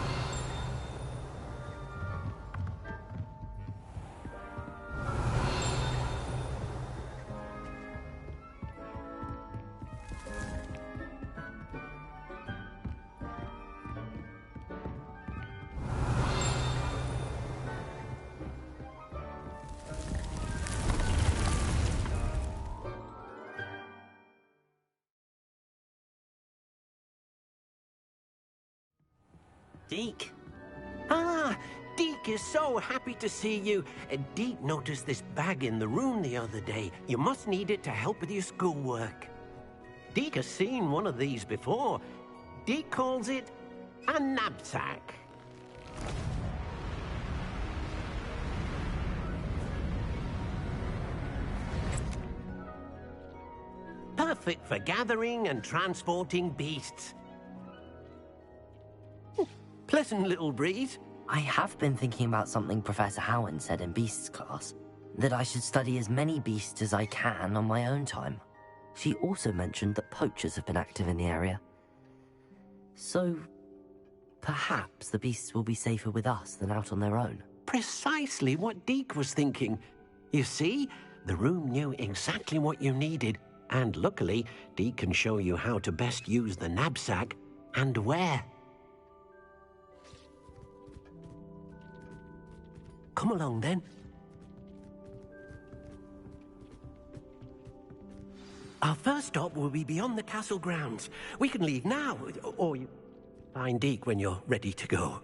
Deke? Ah, Deke is so happy to see you. Deke noticed this bag in the room the other day. You must need it to help with your schoolwork. Deke has seen one of these before. Deke calls it a knapsack. Perfect for gathering and transporting beasts. Pleasant little breeze. I have been thinking about something Professor Howin said in Beasts class. That I should study as many beasts as I can on my own time. She also mentioned that poachers have been active in the area. So, perhaps the beasts will be safer with us than out on their own. Precisely what Deke was thinking. You see, the room knew exactly what you needed, and luckily, Deke can show you how to best use the knapsack and where. Come along, then. Our first stop will be beyond the castle grounds. We can leave now, or you find Deke when you're ready to go.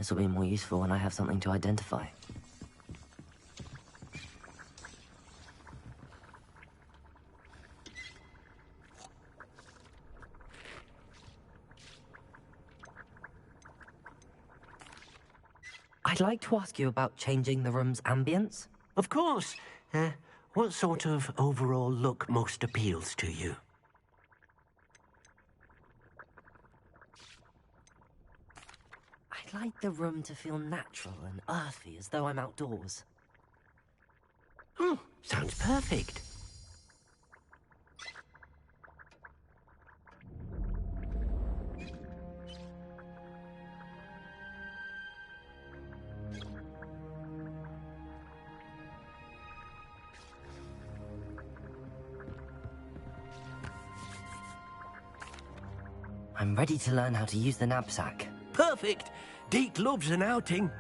This will be more useful when I have something to identify. I'd like to ask you about changing the room's ambience. Of course. What sort of overall look most appeals to you? I'd like the room to feel natural and earthy, as though I'm outdoors. Oh, sounds perfect. I'm ready to learn how to use the knapsack. Perfect! Deke loves an outing.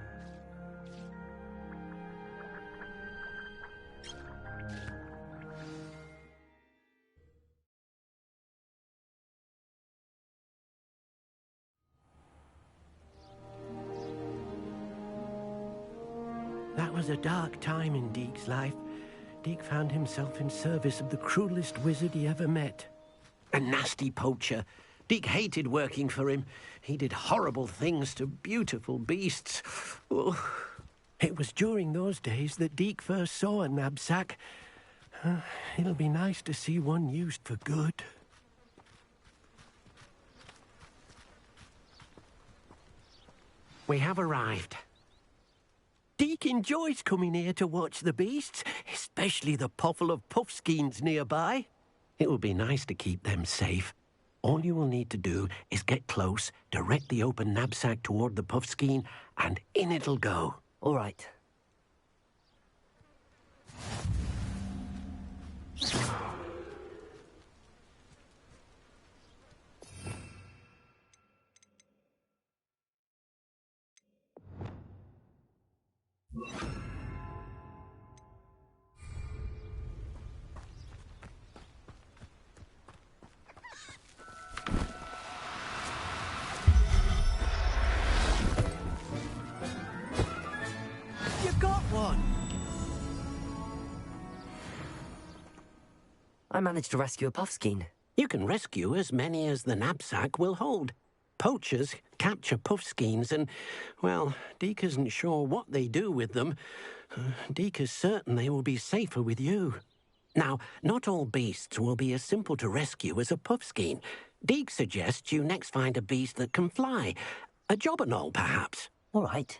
That was a dark time in Deke's life. Deke found himself in service of the cruelest wizard he ever met. A nasty poacher. Deke hated working for him. He did horrible things to beautiful beasts. Oh. It was during those days that Deke first saw a knapsack. It'll be nice to see one used for good. We have arrived. Deke enjoys coming here to watch the beasts, especially the potful of puffskeins nearby. It will be nice to keep them safe. All you will need to do is get close, direct the open knapsack toward the puffskein, and in it'll go. All right. You got one! I managed to rescue a puffskein. You can rescue as many as the knapsack will hold. Poachers capture puffskeins and, well, Deke isn't sure what they do with them. Deke is certain they will be safer with you. Now, not all beasts will be as simple to rescue as a puffskein. Deke suggests you next find a beast that can fly. A jobberknoll, perhaps. All right.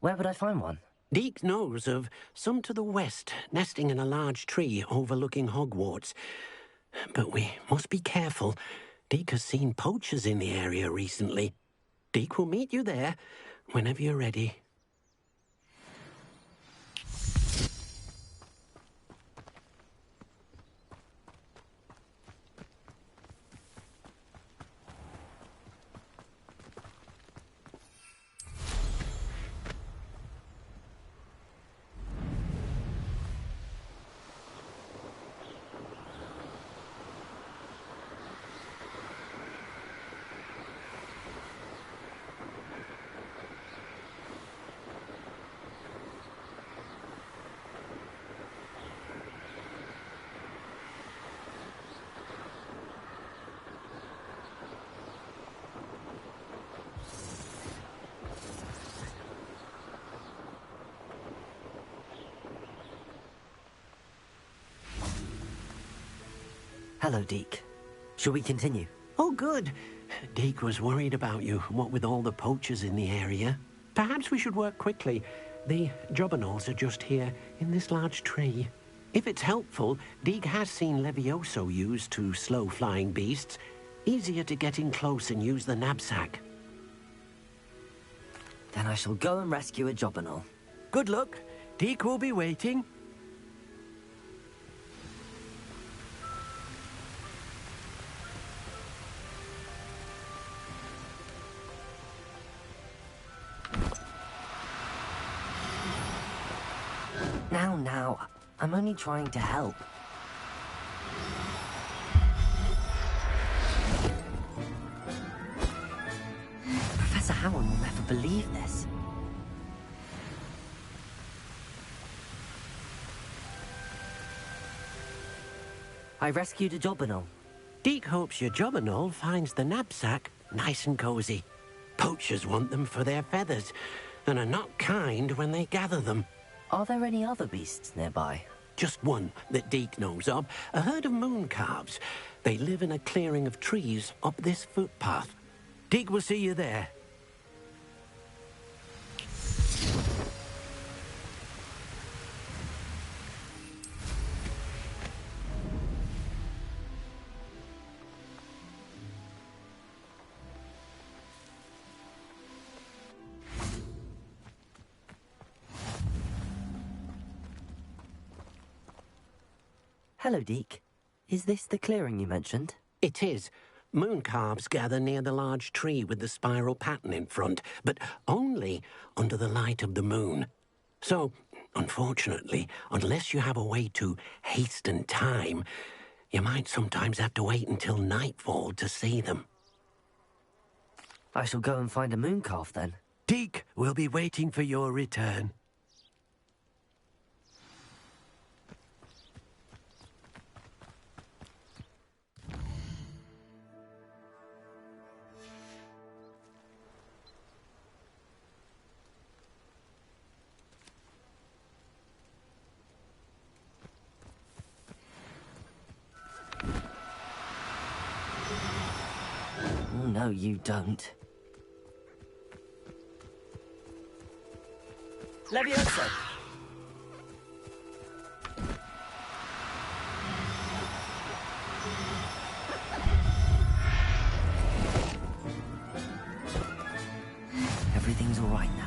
Where would I find one? Deke knows of some to the west, nesting in a large tree overlooking Hogwarts. But we must be careful. Deke has seen poachers in the area recently. Deke will meet you there whenever you're ready. Hello, Deke. Shall we continue? Oh, good. Deke was worried about you, what with all the poachers in the area. Perhaps we should work quickly. The jobberknolls are just here, in this large tree. If it's helpful, Deke has seen Levioso used to slow flying beasts. Easier to get in close and use the knapsack. Then I shall go and rescue a jobberknoll. Good luck. Deke will be waiting. Now, I'm only trying to help. Professor Howard will never believe this. I rescued a Jobberknoll. Deke hopes your Jobberknoll finds the knapsack nice and cozy. Poachers want them for their feathers, and are not kind when they gather them. Are there any other beasts nearby? Just one that Deke knows of, a herd of moon calves. They live in a clearing of trees up this footpath. Deke will see you there. Hello, Deke. Is this the clearing you mentioned? It is. Moon calves gather near the large tree with the spiral pattern in front, but only under the light of the moon. So, unfortunately, unless you have a way to hasten time, you might sometimes have to wait until nightfall to see them. I shall go and find a moon calf then. Deke will be waiting for your return. Oh, no, you don't. Levioso! Everything's all right now.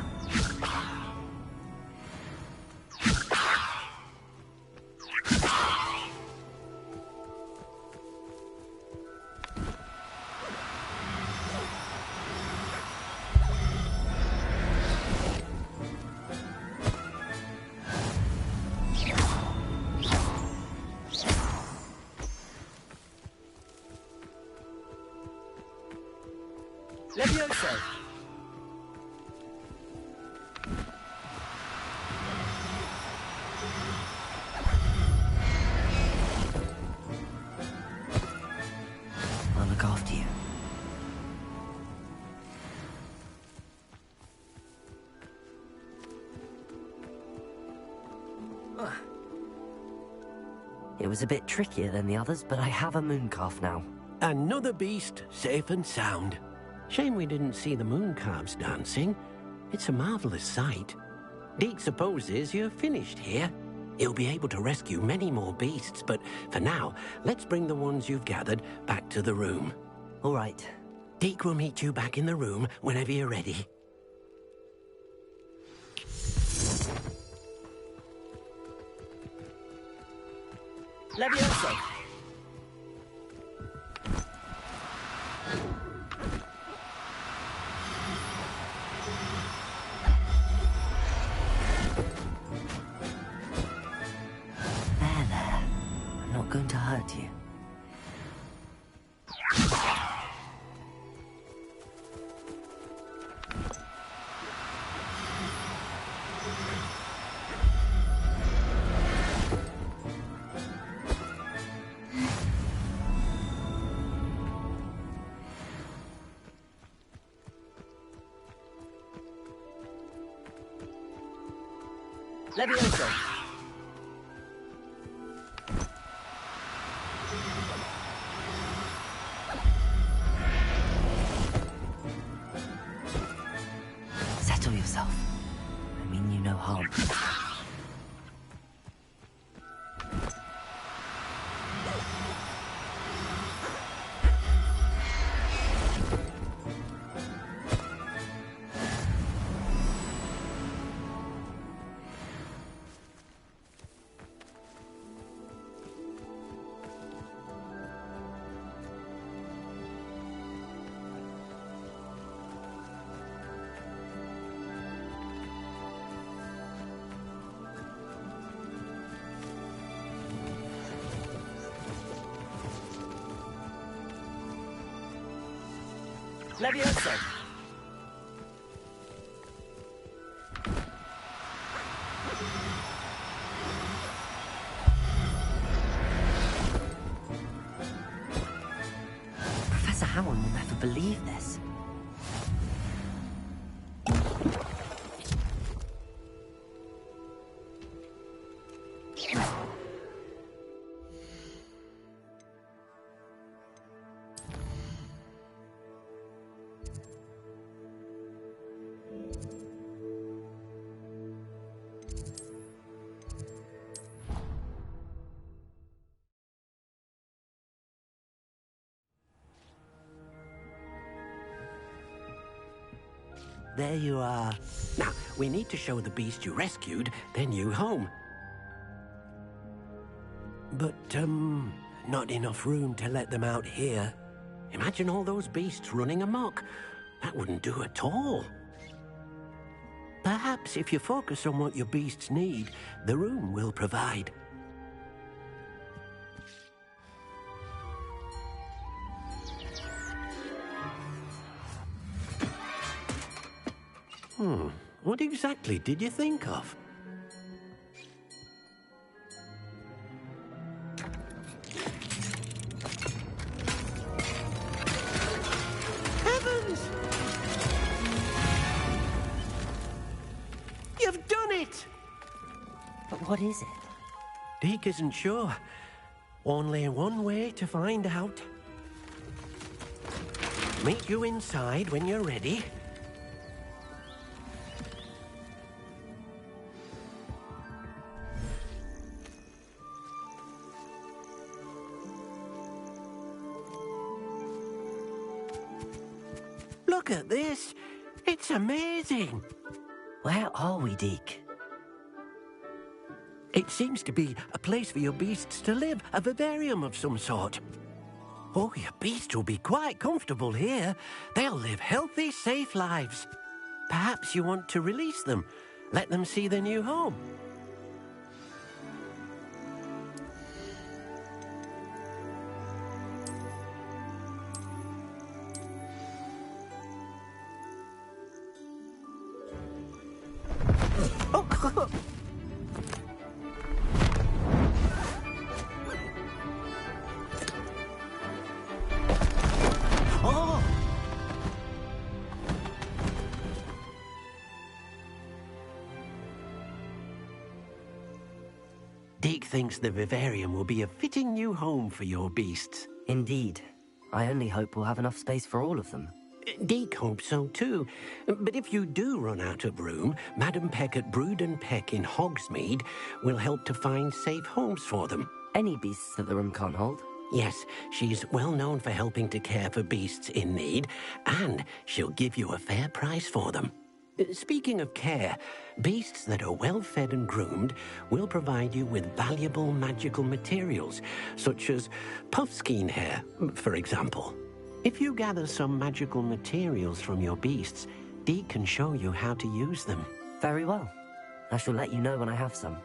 Levioso! I'll look after you. It was a bit trickier than the others, but I have a moon calf now. Another beast, safe and sound. Shame we didn't see the moon calves dancing. It's a marvelous sight. Deke supposes you're finished here. He'll be able to rescue many more beasts, but for now, let's bring the ones you've gathered back to the room. All right. Deke will meet you back in the room whenever you're ready. Levioso! There. I'm not going to hurt you. Levioso! Settle yourself. I mean you no harm. Levioso! There you are. Now, we need to show the beast you rescued their new home. But, not enough room to let them out here. Imagine all those beasts running amok. That wouldn't do at all. Perhaps if you focus on what your beasts need, the room will provide. What exactly did you think of? Heavens! You've done it! But what is it? Deke isn't sure. Only one way to find out. Meet you inside when you're ready. Look at this. It's amazing. Where are we, Deke? It seems to be a place for your beasts to live, a vivarium of some sort. Oh, your beasts will be quite comfortable here. They'll live healthy, safe lives. Perhaps you want to release them, let them see their new home. Deke thinks the vivarium will be a fitting new home for your beasts. Indeed. I only hope we'll have enough space for all of them. Deke hopes so too. But if you do run out of room, Madam Peck at Brood and Peck in Hogsmeade will help to find safe homes for them. Any beasts that the room can't hold? Yes, she's well known for helping to care for beasts in need, and she'll give you a fair price for them. Speaking of care, beasts that are well fed and groomed will provide you with valuable magical materials, such as puffskein hair, for example. If you gather some magical materials from your beasts, Deke can show you how to use them. Very well. I shall let you know when I have some.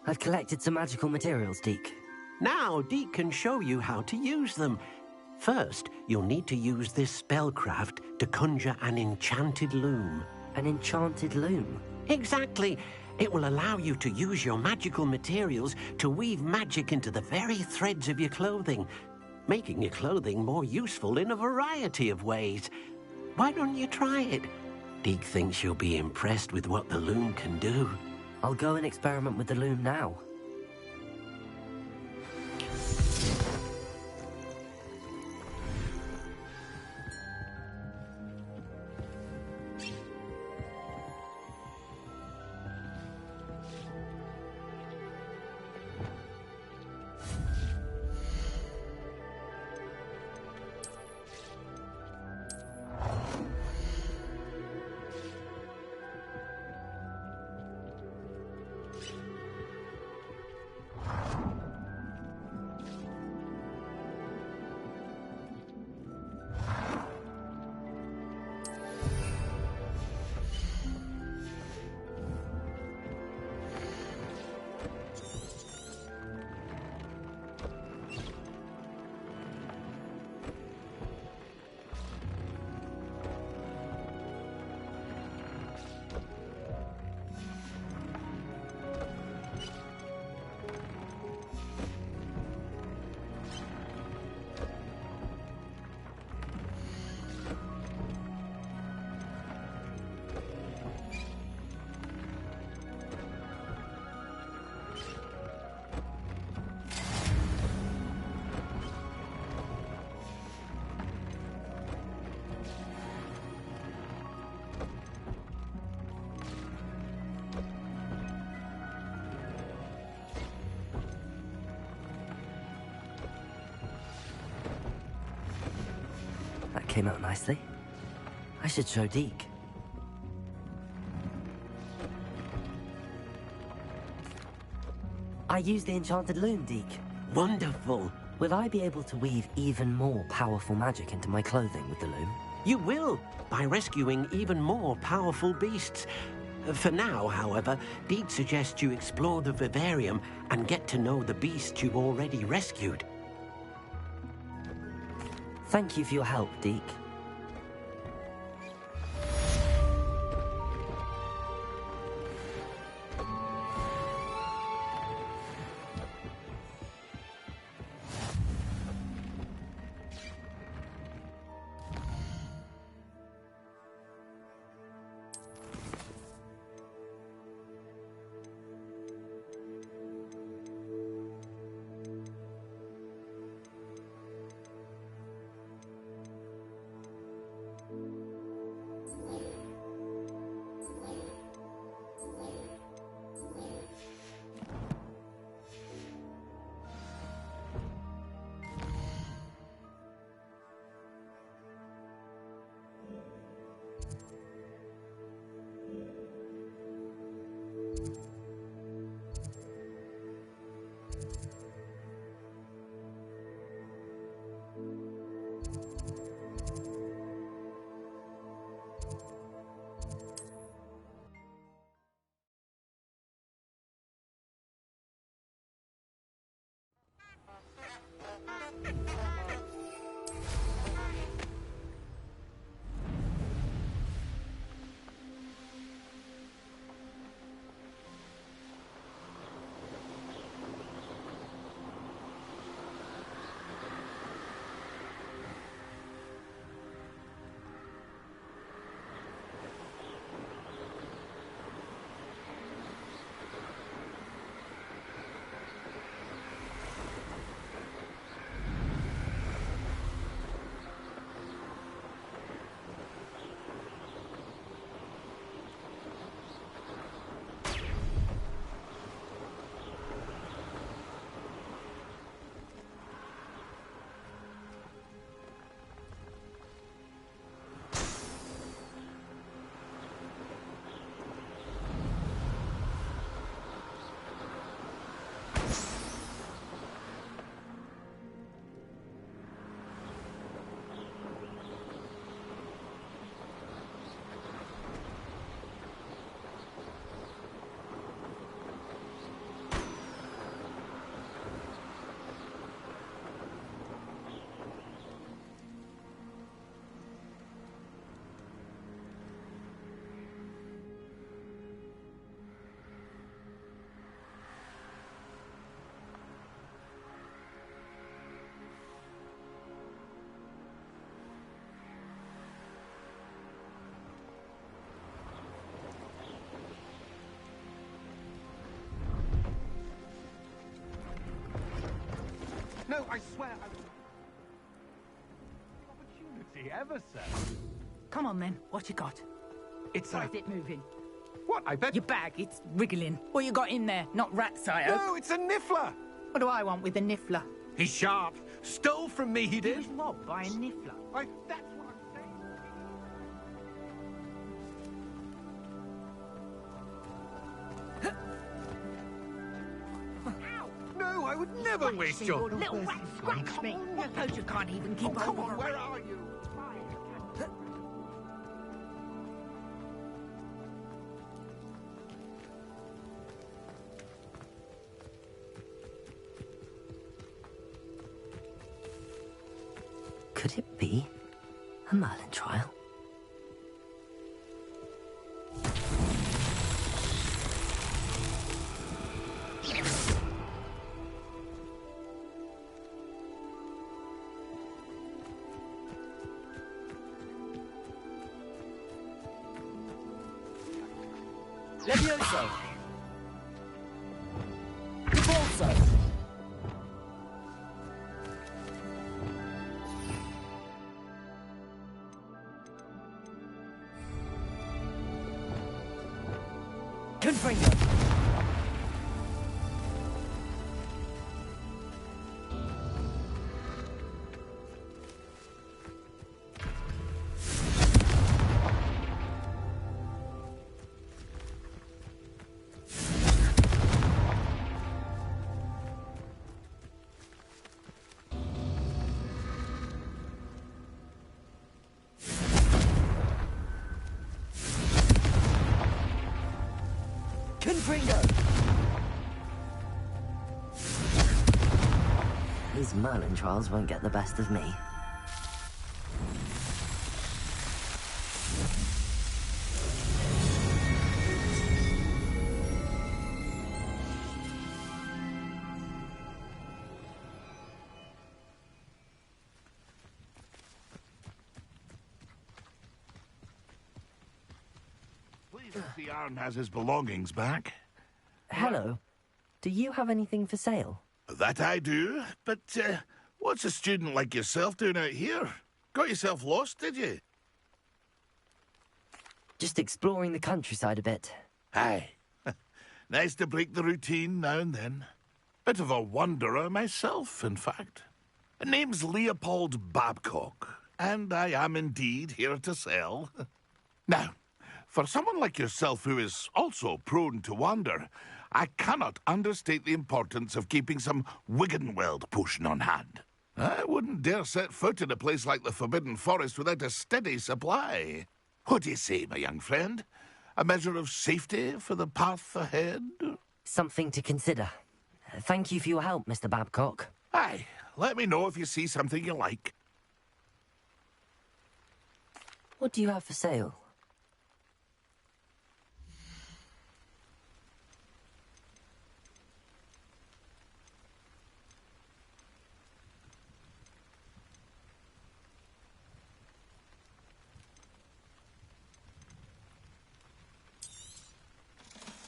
I've collected some magical materials, Deke. Now, Deke can show you how to use them. First, you'll need to use this spellcraft to conjure an enchanted loom. An enchanted loom? Exactly. It will allow you to use your magical materials to weave magic into the very threads of your clothing, making your clothing more useful in a variety of ways. Why don't you try it? Deke thinks you'll be impressed with what the loom can do. I'll go and experiment with the loom now. That came out nicely. I should show Deke. I used the enchanted loom, Deke. Wonderful. Will I be able to weave even more powerful magic into my clothing with the loom? You will, by rescuing even more powerful beasts. For now, however, Deke suggests you explore the vivarium and get to know the beasts you've already rescued. Thank you for your help, Deke. No, I swear I was... Opportunity ever, sir. Come on then, what you got? It's Why is it moving? What, I bet... Your bag, it's wriggling. What you got in there? Not rats, I hope. No, it's a niffler! What do I want with a niffler? He's sharp. Stole from me, he did. He was robbed by a niffler. That's what I'm saying. No, I would never waste your... Little rat scratch me. Suppose you can't even keep Oh, come on, where are you? Could it be a Merlin trial? Levioso! Repulso! Confringo! Confringo! These Merlin trials won't get the best of me. Please, if the Arn has his belongings back. Hello. Do you have anything for sale? That I do, but what's a student like yourself doing out here? Got yourself lost, did you? Just exploring the countryside a bit. Aye. Nice to break the routine now and then. Bit of a wanderer myself, in fact. Name's Leopold Babcock, and I am indeed here to sell. Now, for someone like yourself who is also prone to wander, I cannot understate the importance of keeping some Wiggenweld potion on hand. I wouldn't dare set foot in a place like the Forbidden Forest without a steady supply. What do you say, my young friend? A measure of safety for the path ahead? Something to consider. Thank you for your help, Mr. Babcock. Aye, let me know if you see something you like. What do you have for sale?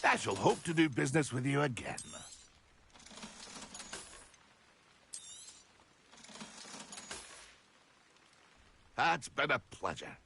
I shall hope to do business with you again. It's been a pleasure.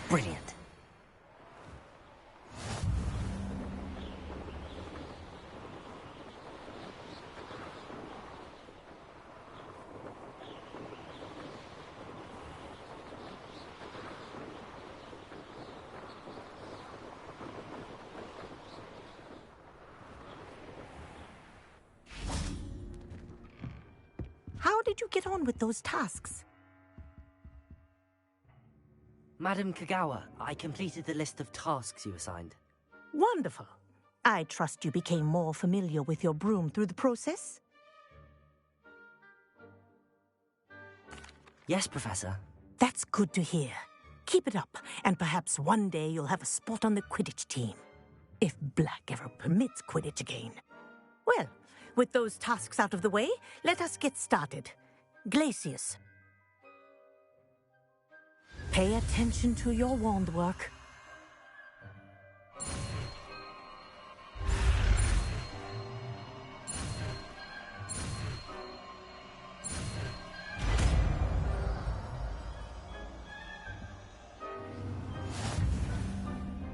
Brilliant. How did you get on with those tasks? Madam Kagawa, I completed the list of tasks you assigned. Wonderful. I trust you became more familiar with your broom through the process? Yes, Professor. That's good to hear. Keep it up, and perhaps one day you'll have a spot on the Quidditch team. If Black ever permits Quidditch again. Well, with those tasks out of the way, let us get started. Glacius. Pay attention to your wand work.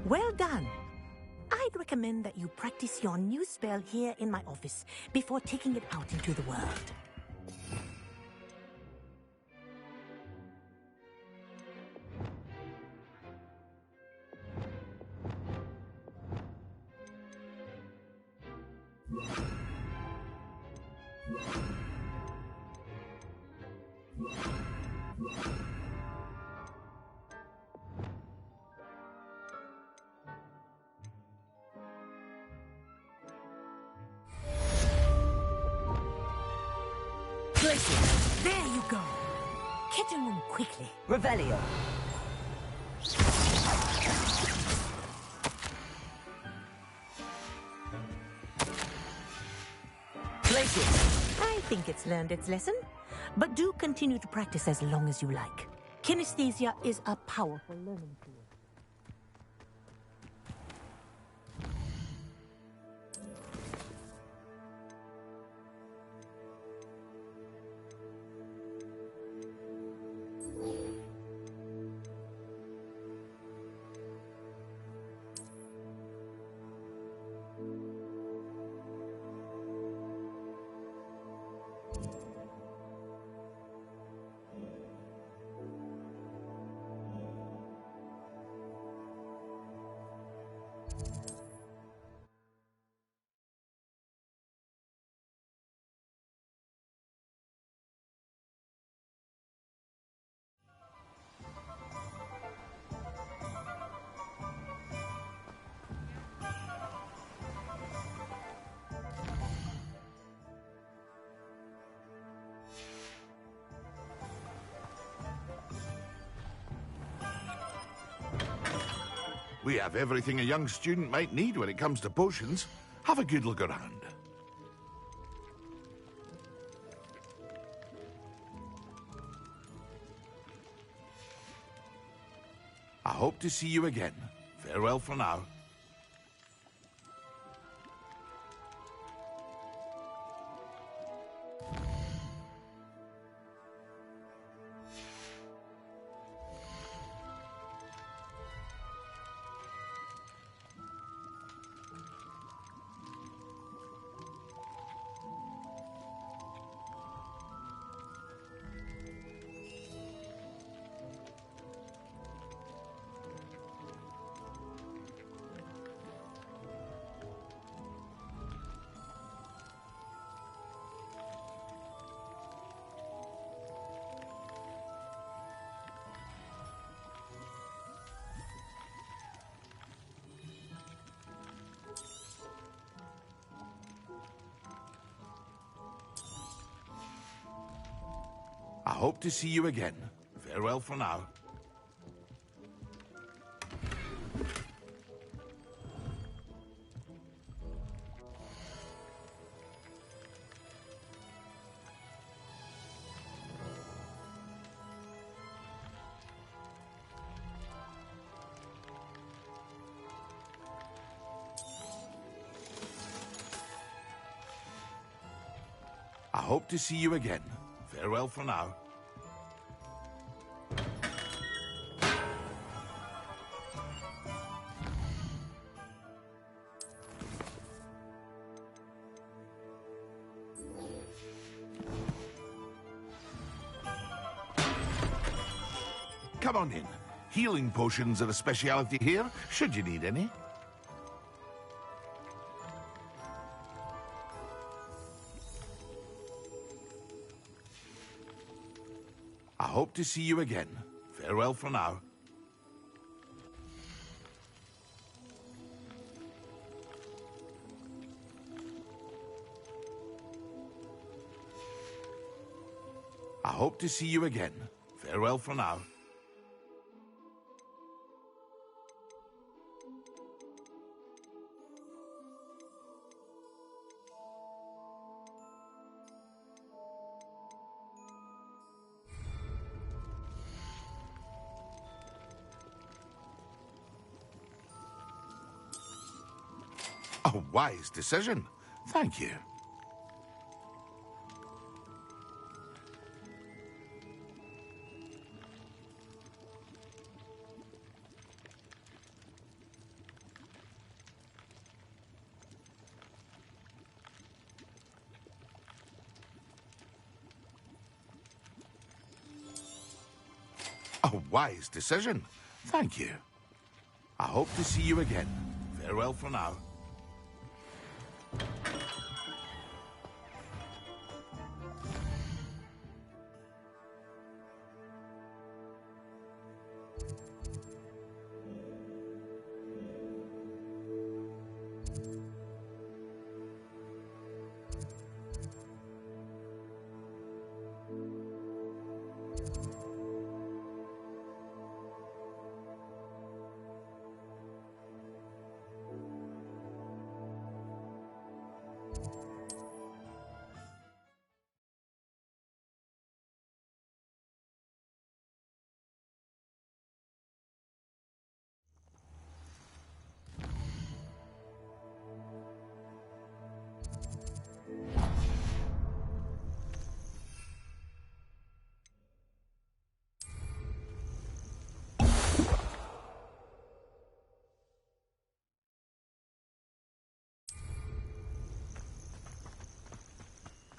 Well done. I'd recommend that you practice your new spell here in my office before taking it out into the world. There you go. Get in room quickly. Revelio. I think it's learned its lesson, but do continue to practice as long as you like. Kinesthesia is a powerful learning tool. We have everything a young student might need when it comes to potions. Have a good look around. I hope to see you again. Farewell for now. I hope to see you again. Farewell for now. I hope to see you again. Farewell for now. Come on in. Healing potions are a speciality here, should you need any. I hope to see you again. Farewell for now. I hope to see you again. Farewell for now. A wise decision. Thank you. A wise decision. Thank you. I hope to see you again. Farewell for now.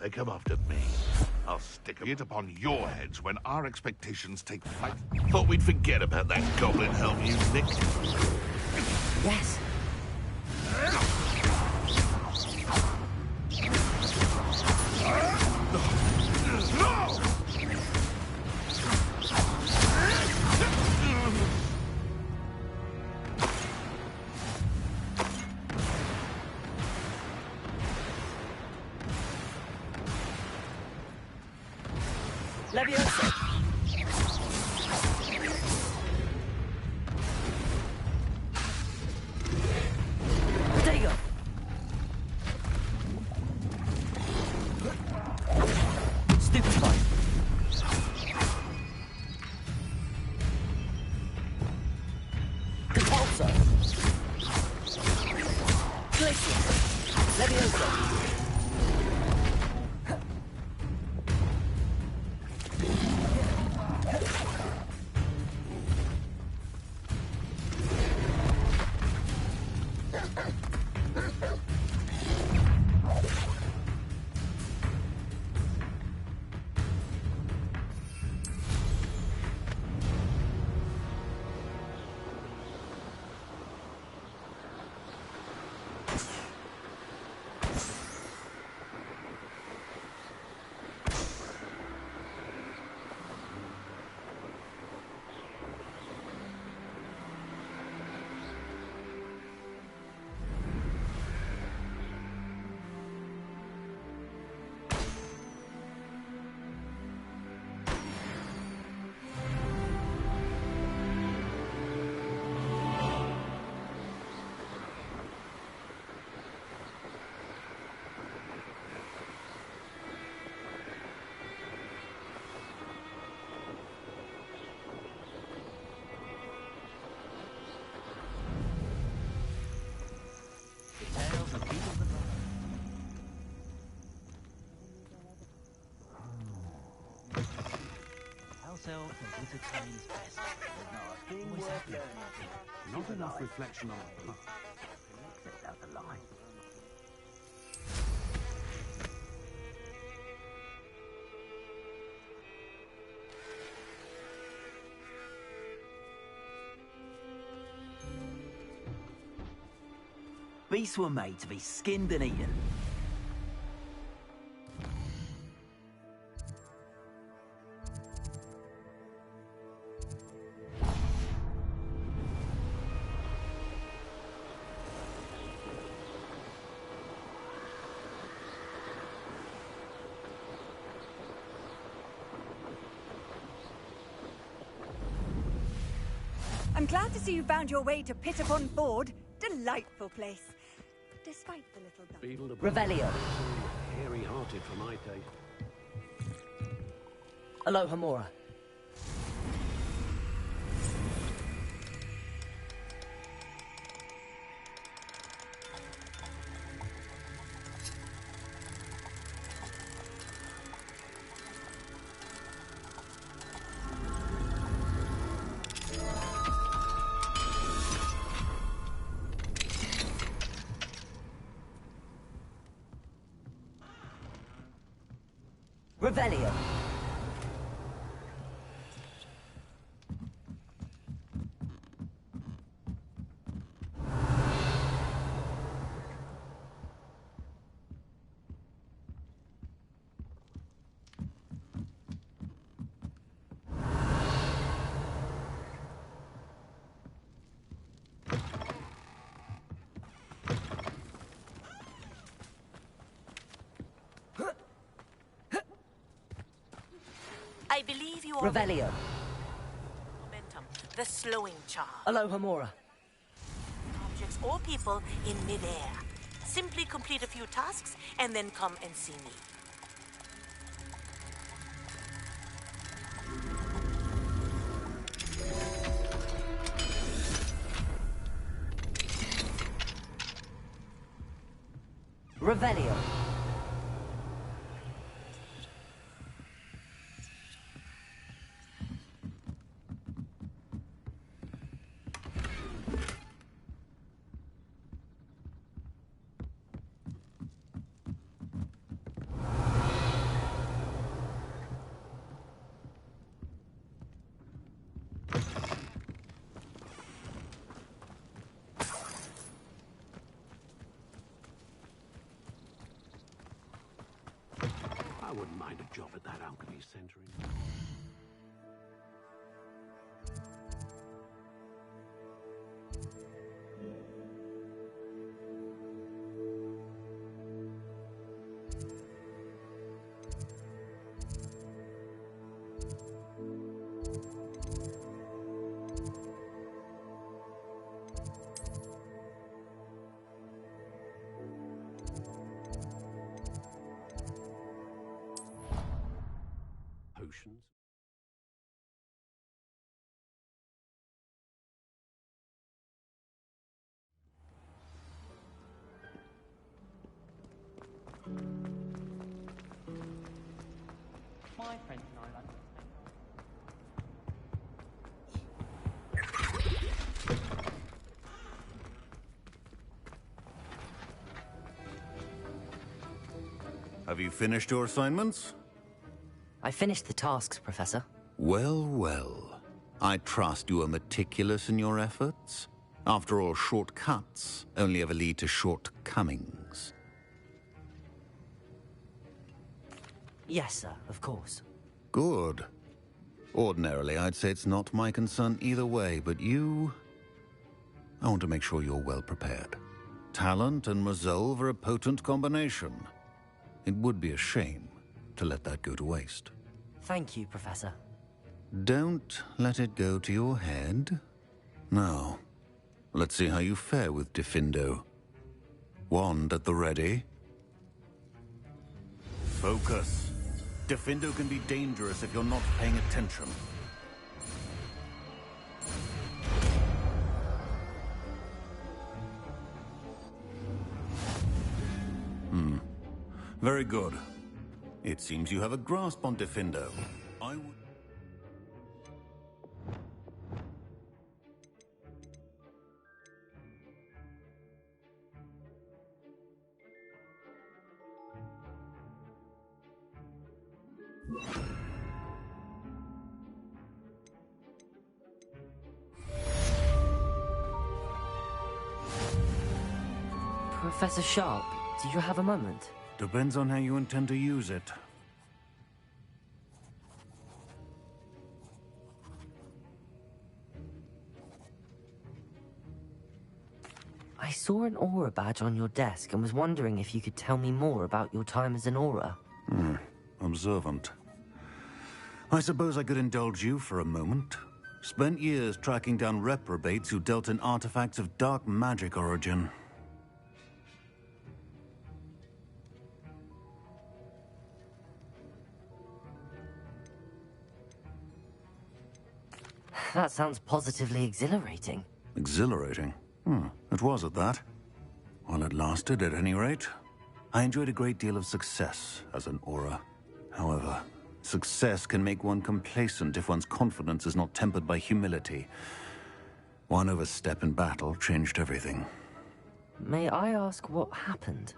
They come after me. I'll stick it upon your heads when our expectations take flight. Thought we'd forget about that goblin helm you nicked. Yes. Leviosa! Potato! Stupid spike! Compulsor! Glacier! Leviosa! Not enough reflection on the path. Out the line. beasts were made to be skinned and eaten. I'm glad to see you found your way to Pit upon Ford. Delightful place. Despite the little dust. Beetle the Revelio. Hairy-hearted for my taste. Aloha Mora. Revelio. I believe you are... Revelio. Momentum, the slowing charm. Aloha Mora. Objects or people in midair. Simply complete a few tasks and then come and see me. Revelio. I wouldn't mind a job at that alchemy center. Potions. My friends and I like to Have you finished your assignments? I finished the tasks, Professor. Well, well. I trust you are meticulous in your efforts. After all, shortcuts only ever lead to shortcomings. Yes, sir, of course. Good. Ordinarily, I'd say it's not my concern either way, but you... I want to make sure you're well prepared. Talent and resolve are a potent combination. It would be a shame to let that go to waste. Thank you, Professor. Don't let it go to your head. Now, let's see how you fare with Diffindo. Wand at the ready. Focus. Diffindo can be dangerous if you're not paying attention. Very good. It seems you have a grasp on Diffindo. I would... Professor Sharp, do you have a moment? Depends on how you intend to use it. I saw an aura badge on your desk and was wondering if you could tell me more about your time as an aura. Observant. I suppose I could indulge you for a moment. Spent years tracking down reprobates who dealt in artifacts of dark magic origin. That sounds positively exhilarating. Exhilarating? It was at that. While it lasted, at any rate. I enjoyed a great deal of success as an aura. However, success can make one complacent if one's confidence is not tempered by humility. One overstep in battle changed everything. May I ask what happened?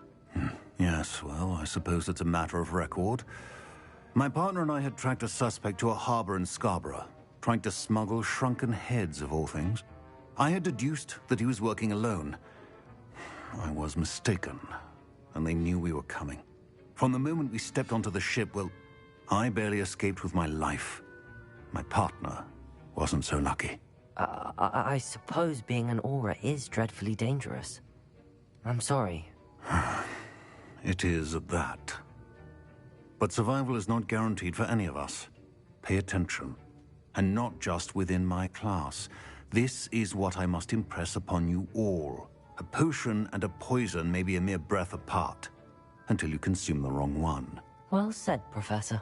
Yes, well, I suppose it's a matter of record. My partner and I had tracked a suspect to a harbor in Scarborough, trying to smuggle shrunken heads of all things. I had deduced that he was working alone. I was mistaken, and they knew we were coming. From the moment we stepped onto the ship, well, I barely escaped with my life. My partner wasn't so lucky. I suppose being an aura is dreadfully dangerous. I'm sorry. It is at that. But survival is not guaranteed for any of us. Pay attention. And not just within my class. This is what I must impress upon you all. A potion and a poison may be a mere breath apart, until you consume the wrong one. Well said, Professor.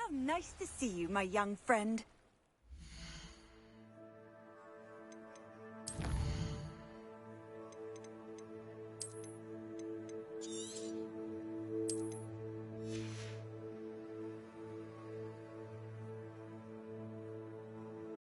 How nice to see you, my young friend.